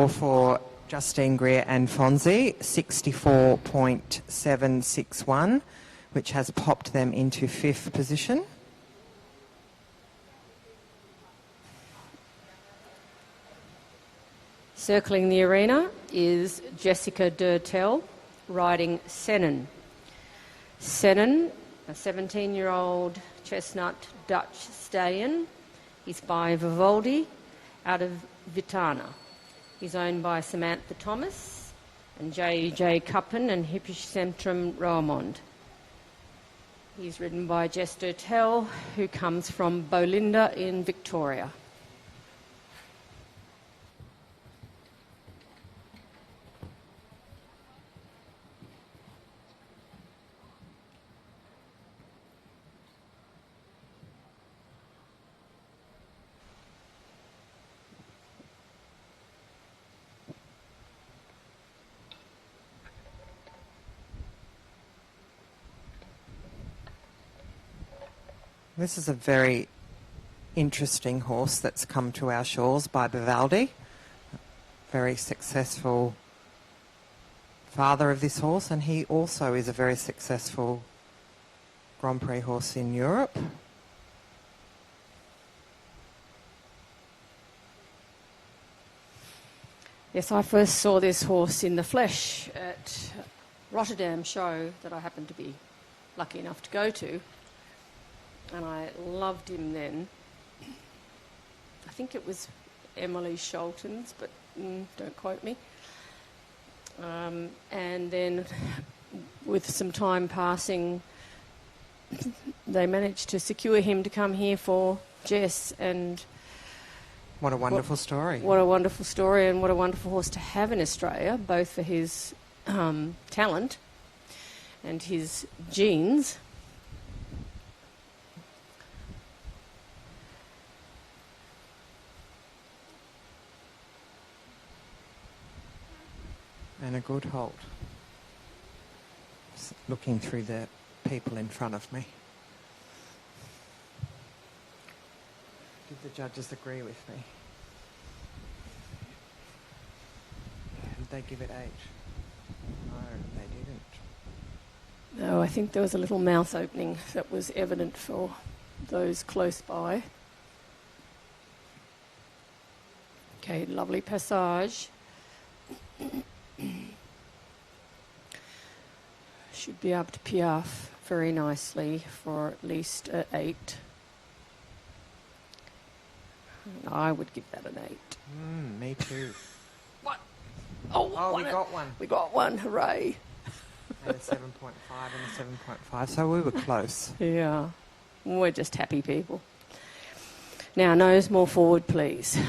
Speaker 2: For Justine Greer and Fonzie, 64.761, which has popped them into 5th position.
Speaker 1: Circling the arena is Jessica Durtell riding Sennen. Sennen, a 17-year-old chestnut Dutch stallion. He's by Vivaldi out of Vitana. He's owned by Samantha Thomas and J.J. Cuppen and Hippish Centrum Roamond. He's ridden by Jess Durtell, who comes from Bolinda in Victoria.
Speaker 2: This is a very interesting horse that's come to our shores by Vivaldi. Very successful father of this horse, and he also is a very successful Grand Prix horse in Europe.
Speaker 1: Yes, I first saw this horse in the flesh at Rotterdam show that I happened to be lucky enough to go to. And I loved him then. I think it was Emily Sholton's, but don't quote me. And then with some time passing, they managed to secure him to come here for Jess, and
Speaker 2: what a wonderful story.
Speaker 1: What a wonderful story, and what a wonderful horse to have in Australia, both for his talent and his genes.
Speaker 2: And a good halt. Just looking through the people in front of me. Did the judges agree with me? Did they give it H? No, they
Speaker 1: Though I think there was a little mouth opening that was evident for those close by. Okay, lovely passage. Should be able to piaffe very nicely for at least an 8. I would give that an 8.
Speaker 2: Me too.
Speaker 1: What?
Speaker 2: Oh, we got one.
Speaker 1: We got one, hooray.
Speaker 2: And a 7.5 and a 7.5, so we were close.
Speaker 1: Yeah, we're just happy people. Now, nose more forward, please.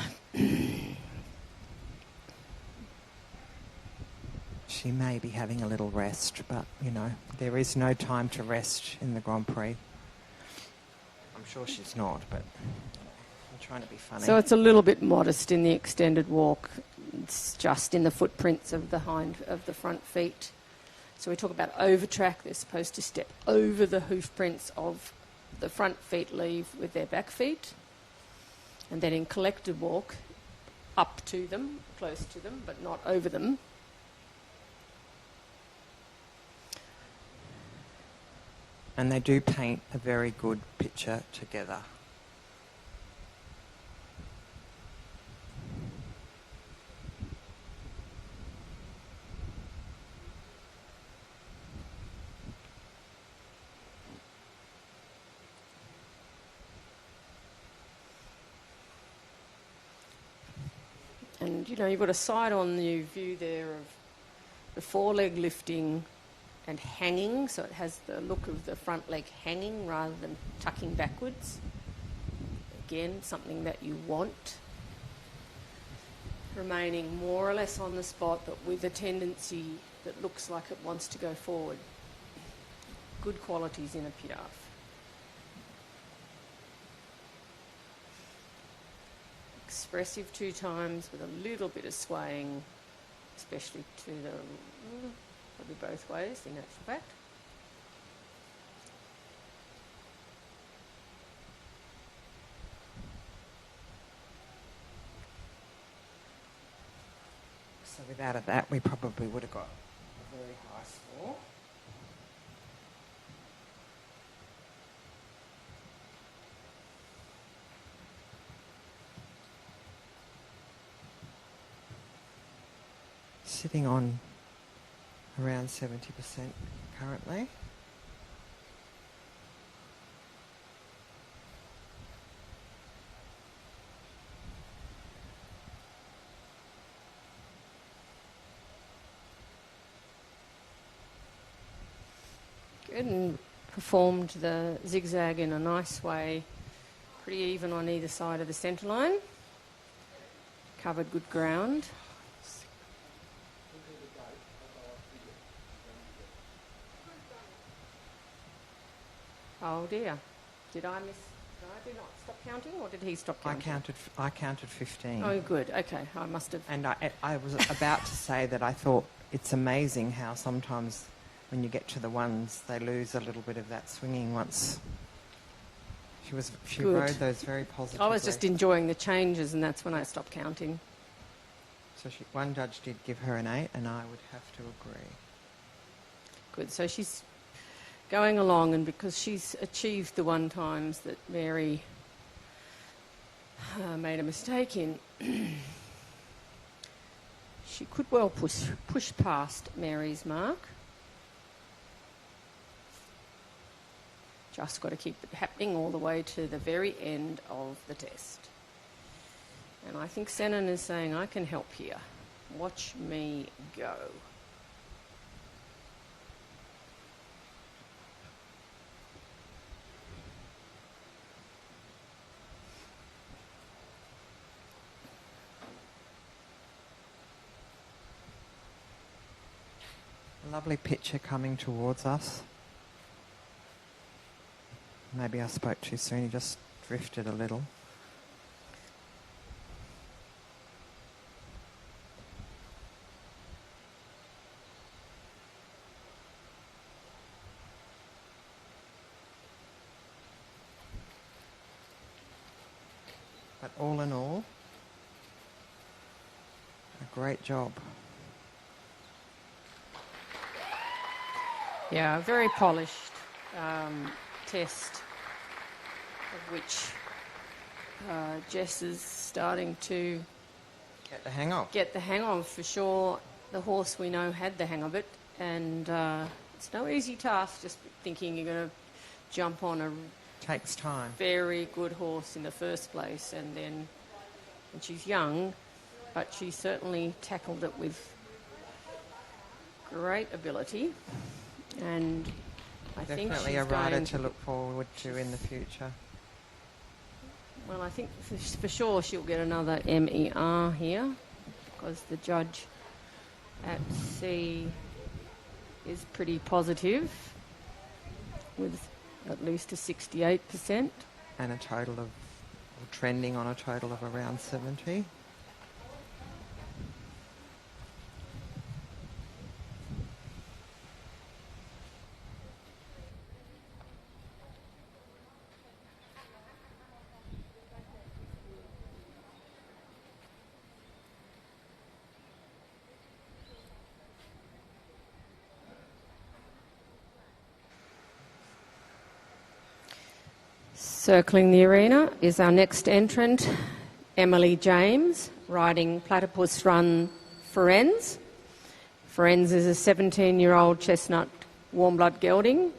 Speaker 2: She may be having a little rest, but, you know, there is no time to rest in the Grand Prix. I'm sure she's not, but I'm trying to be funny.
Speaker 1: So it's a little bit modest in the extended walk. It's just in the footprints of the front feet. So we talk about over track. They're supposed to step over the hoof prints of the front feet, leave with their back feet. And then in collected walk, up to them, close to them, but not over them.
Speaker 2: And they do paint a very good picture together.
Speaker 1: And, you know, you've got a side-on view there of the foreleg lifting and hanging, so it has the look of the front leg hanging rather than tucking backwards. Again, something that you want. Remaining more or less on the spot, but with a tendency that looks like it wants to go forward. Good qualities in a piaffe. Expressive 2 times with a little bit of swaying, especially to the, probably both ways in actual fact.
Speaker 2: So without that, we probably would have got a very high score. Sitting on around 70% currently.
Speaker 1: Good, and performed the zigzag in a nice way, pretty even on either side of the centre line. Covered good ground. Oh dear. Did I do not stop counting, or did he stop counting?
Speaker 2: I counted 15.
Speaker 1: Oh, good. Okay, I must have.
Speaker 2: And I was about to say that I thought it's amazing how sometimes when you get to the ones, they lose a little bit of that swinging once. She rode those very positively.
Speaker 1: I was just enjoying the changes, and that's when I stopped counting.
Speaker 2: So one judge did give her an 8, and I would have to agree.
Speaker 1: Good. So she's going along, and because she's achieved the 1 times that Mary made a mistake in, she could well push past Mary's mark. Just got to keep it happening all the way to the very end of the test. And I think Senan is saying, I can help here. Watch me go.
Speaker 2: A lovely picture coming towards us. Maybe I spoke too soon, he just drifted a little. But all in all, a great job.
Speaker 1: Yeah, a very polished test, of which Jess is starting to
Speaker 2: Get the hang of.
Speaker 1: get the hang of. For sure, the horse we know had the hang of it, and it's no easy task just thinking you're going to jump on a
Speaker 2: Takes time.
Speaker 1: very good horse in the first place, and then, and she's young, but she certainly tackled it with great ability, and I think
Speaker 2: Definitely
Speaker 1: she's
Speaker 2: a rider
Speaker 1: going
Speaker 2: to look forward to in the future.
Speaker 1: Well, I think for sure she'll get another MER here, because the judge at C is pretty positive, with at least a 68%.
Speaker 2: And a total of, or trending on a total of around 70.
Speaker 1: Circling the arena is our next entrant, Emily James, riding Platypus Run Ferenz. Ferenz is a 17-year-old chestnut warm blood gelding.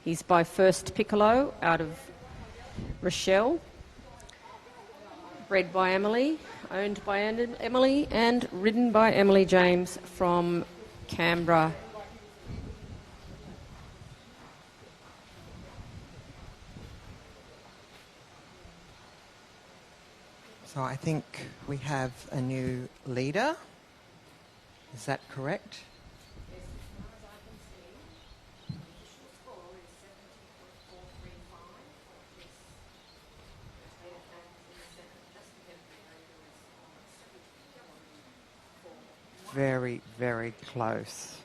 Speaker 1: He's by First Piccolo out of Rochelle. Bred by Emily, owned by Emily, and ridden by Emily James from Canberra.
Speaker 2: So I think we have a new leader. Is that correct? Very, very close.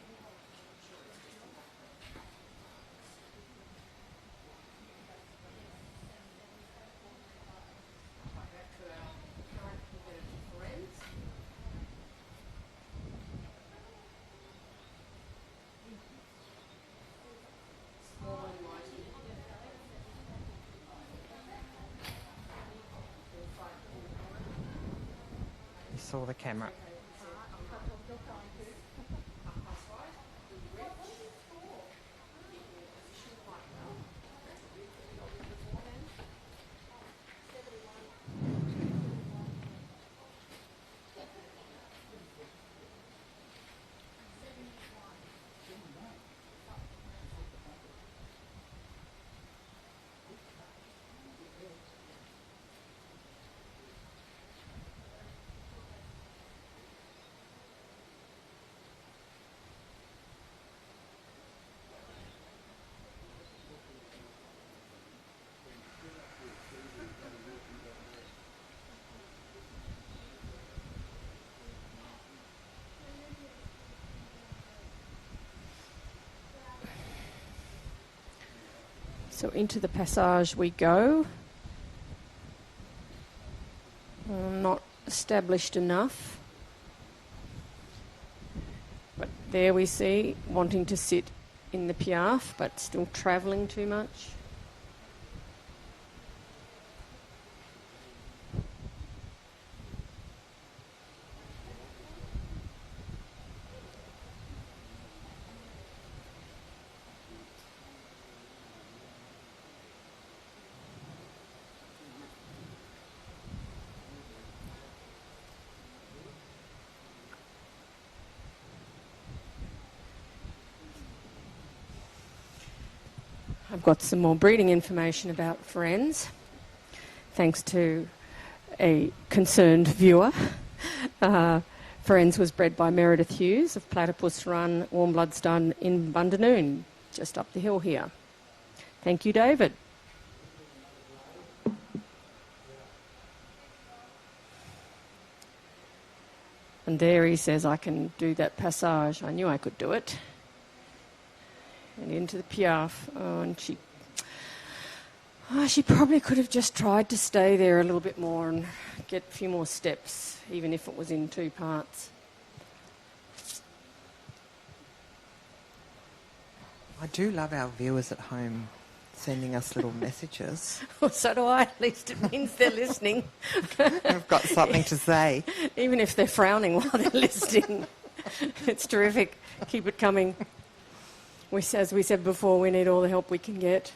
Speaker 2: You saw the camera.
Speaker 1: So into the passage we go. Not established enough. But there we see, wanting to sit in the piaffe, but still travelling too much. I've got some more breeding information about Ferenz, thanks to a concerned viewer. Ferenz was bred by Meredith Hughes of Platypus Run, Warm Blood Stud in Bundanoon, just up the hill here. Thank you, David. And there he says, I can do that passage. I knew I could do it. And into the piaffe. Oh, and she probably could have just tried to stay there a little bit more and get a few more steps, even if it was in two parts.
Speaker 2: I do love our viewers at home sending us little messages.
Speaker 1: Well, so do I. At least it means they're listening.
Speaker 2: We've got something to say.
Speaker 1: Even if they're frowning while they're listening. It's terrific. Keep it coming. As we said before, we need all the help we can get.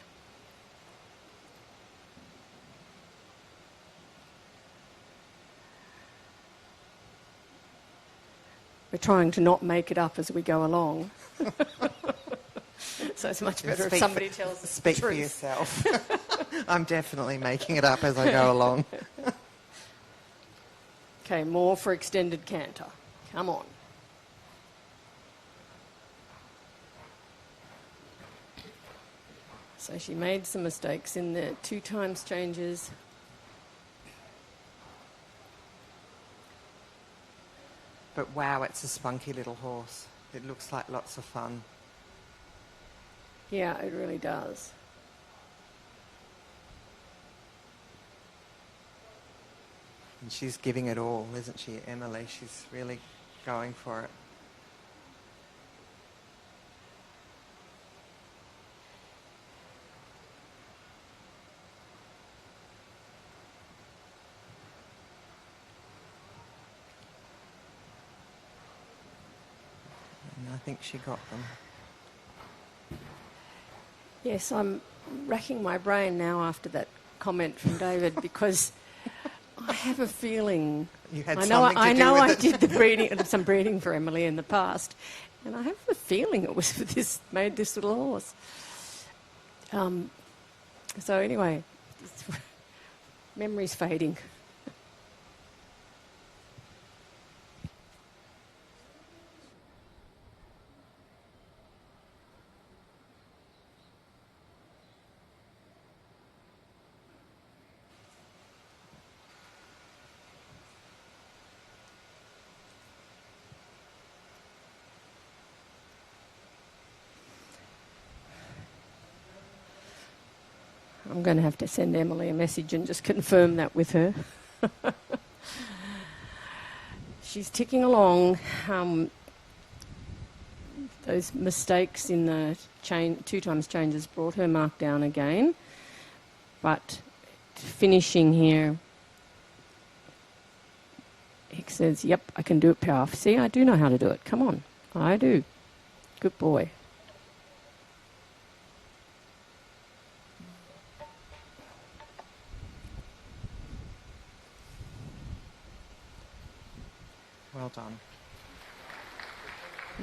Speaker 1: We're trying to not make it up as we go along. So it's much better if somebody tells us the
Speaker 2: Speak for
Speaker 1: truth.
Speaker 2: yourself. I'm definitely making it up as I go along.
Speaker 1: Okay, more for extended canter. Come on. So she made some mistakes in the 2 times changes.
Speaker 2: But wow, it's a spunky little horse. It looks like lots of fun.
Speaker 1: Yeah, it really does.
Speaker 2: And she's giving it all, isn't she, Emily? She's really going for it. And I think she got them.
Speaker 1: Yes, I'm racking my brain now after that comment from David because I have a feeling.
Speaker 2: You had
Speaker 1: I know
Speaker 2: something to do
Speaker 1: I
Speaker 2: with it.
Speaker 1: did some breeding for Emily in the past, and I have a feeling it was for this made this little horse. So anyway, memory's fading. I'm going to have to send Emily a message and just confirm that with her. She's ticking along. Those mistakes in the 2 times changes brought her mark down again. But finishing here, he says, yep, I can do it, Power. See, I do know how to do it. Come on. I do. Good boy.
Speaker 2: Well done.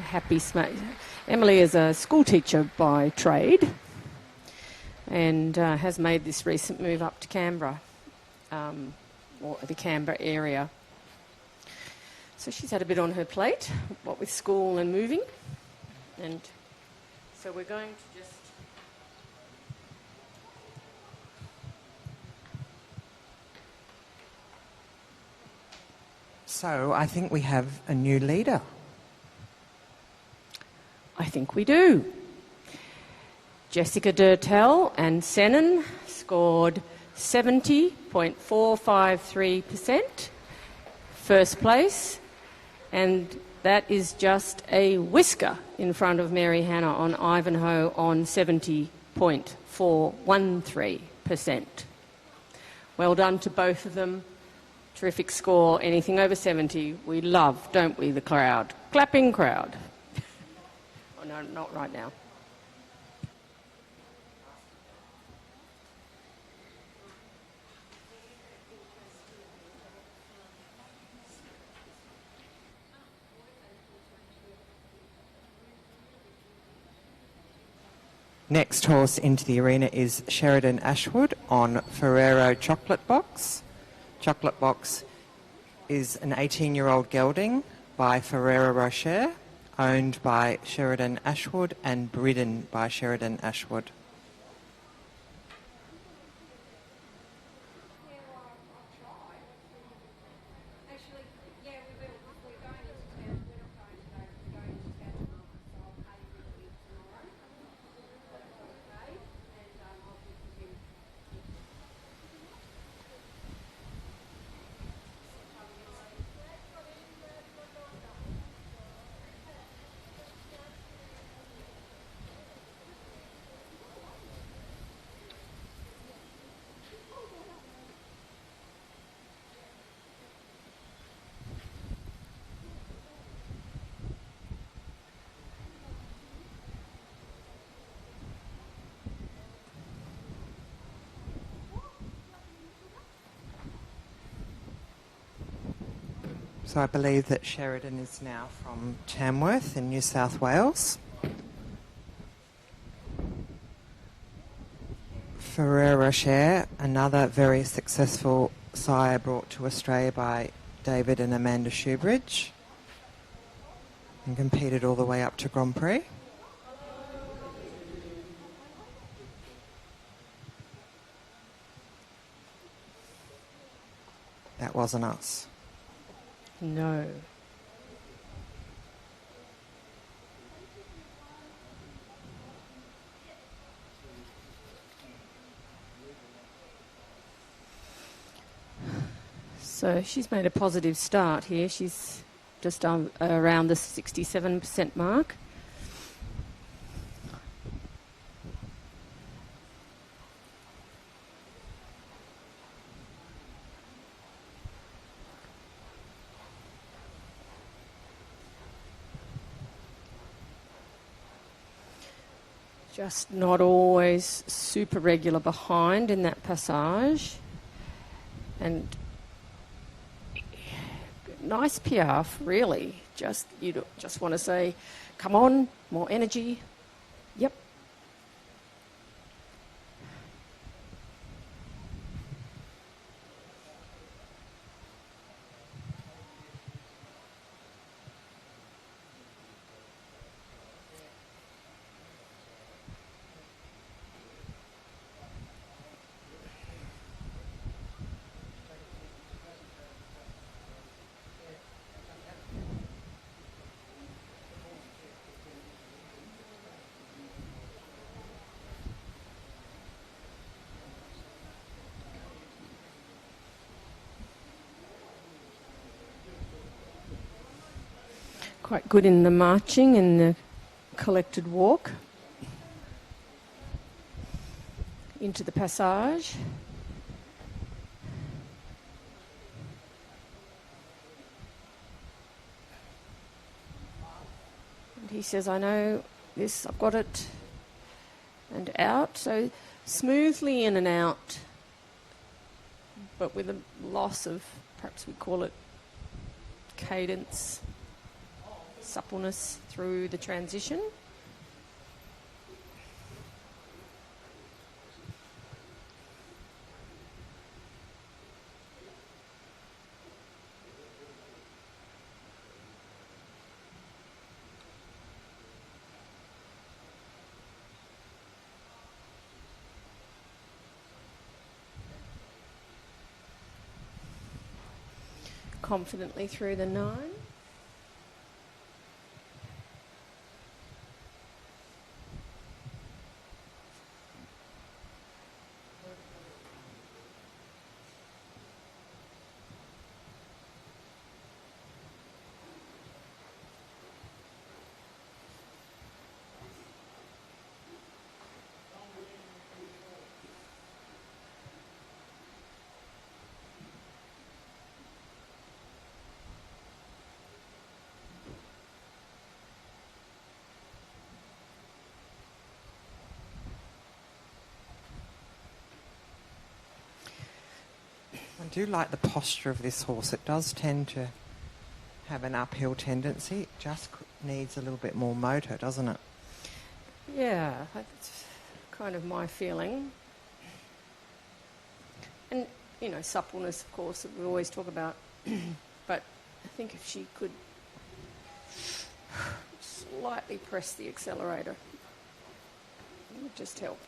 Speaker 1: Happy smile. Emily is a school teacher by trade and has made this recent move up to Canberra, or the Canberra area. So she's had a bit on her plate, what with school and moving. And so we're going to just...
Speaker 2: So I think we have a new leader.
Speaker 1: I think we do. Jessica Durtell and Senan scored 70.453%, first place, and that is just a whisker in front of Mary Hannah on Ivanho on 70.413%. Well done to both of them. Terrific score. Anything over 70, we love, don't we, the crowd? Clapping crowd. Oh, no, not right now.
Speaker 2: Next horse into the arena is Sheridan Ashwood on Ferrero Chocolate Box. Chocolate Box is an 18-year-old gelding by Ferrero Rocher, owned by Sheridan Ashwood and ridden by Sheridan Ashwood. So I believe that Sheridan is now from Tamworth in New South Wales. Ferrera Share, another very successful sire brought to Australia by David and Amanda Shoebridge, and competed all the way up to Grand Prix. That wasn't us.
Speaker 1: No. So she's made a positive start here. She's just around the 67% mark. Just not always super regular behind in that passage. And nice piaffe, really. You just want to say, come on, more energy. Yep. Quite good in the marching and the collected walk into the passage. And he says, I know this, I've got it, and out. So smoothly in and out, but with a loss of, perhaps we call it cadence, suppleness through the transition. Confidently through the 9.
Speaker 2: I do like the posture of this horse. It does tend to have an uphill tendency. It just needs a little bit more motor, doesn't it?
Speaker 1: Yeah, that's kind of my feeling. And, you know, suppleness, of course, that we always talk about. But I think if she could slightly press the accelerator, it would just help.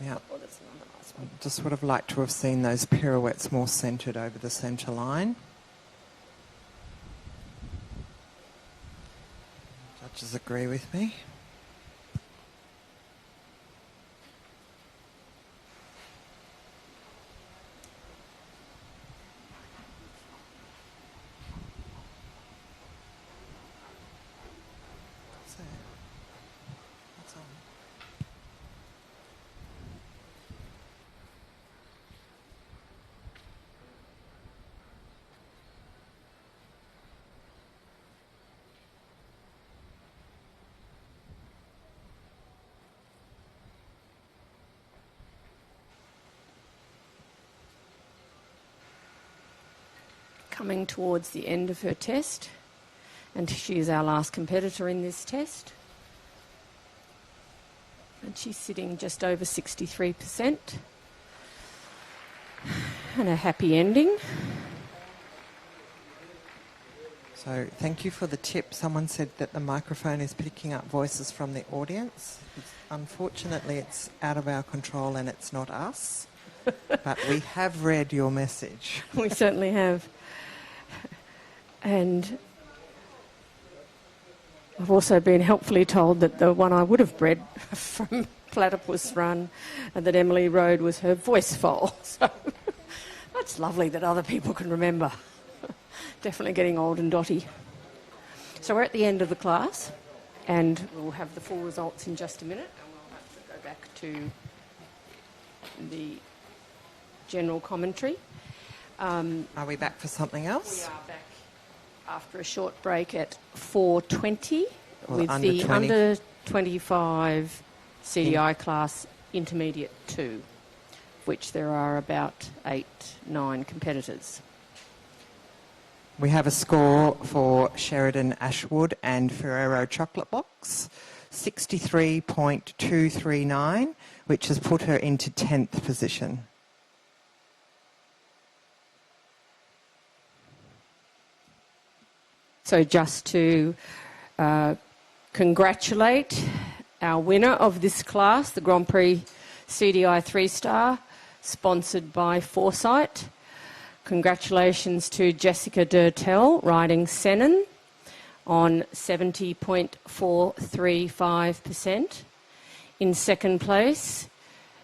Speaker 2: Yeah.
Speaker 1: Oh, that's another nice one.
Speaker 2: Just would have liked to have seen those pirouettes more centred over the centre line. Judges agree with me. So, that's on.
Speaker 1: coming towards the end of her test, and she is our last competitor in this test. And she's sitting just over 63%. And a happy ending.
Speaker 2: So thank you for the tip. Someone said that the microphone is picking up voices from the audience. Unfortunately, it's out of our control and it's not us. But we have read your message.
Speaker 1: We certainly have. And I've also been helpfully told that the one I would have bred from Platypus Run and that Emily rode was her voice foal. So that's lovely that other people can remember. Definitely getting old and dotty. So we're at the end of the class and we'll have the full results in just a minute and we'll have to go back to the general commentary.
Speaker 2: Are we back for something else?
Speaker 1: We are back after a short break at 4:20 with
Speaker 2: under
Speaker 1: the
Speaker 2: 20.
Speaker 1: under 25 CDI class intermediate 2, which there are about 8-9 competitors.
Speaker 2: We have a score for Sheridan Ashwood and Ferrero Chocolate Box, 63.239, which has put her into 10th position.
Speaker 1: So just to congratulate our winner of this class, the Grand Prix CDI 3-star, sponsored by 4CYTE. Congratulations to Jessica Dertel, riding Sennen on 70.435%. In second place,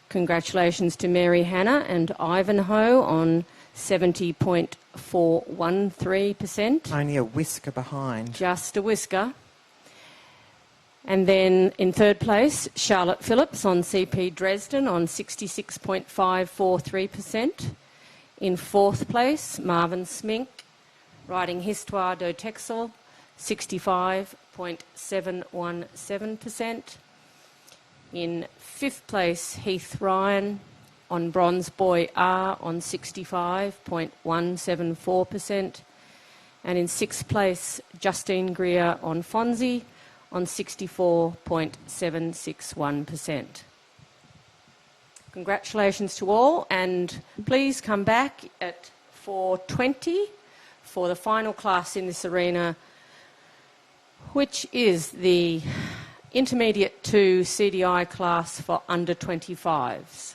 Speaker 1: congratulations to Mary Hannah and Ivanho on 70.413%.
Speaker 2: Only a whisker behind.
Speaker 1: Just a whisker. And then in third place, Charlott Phillips on CP Dresden on 66.543%. In fourth place, Marvin Smink, riding Histoire de Texel, 65.717%. In fifth place, Heath Ryan on Bronze Boy R on 65.174%. And in sixth place, Justine Greer on Fonzie on 64.761%. Congratulations to all, and please come back at 4:20 for the final class in this arena, which is the Intermediate 2 CDI class for under 25s.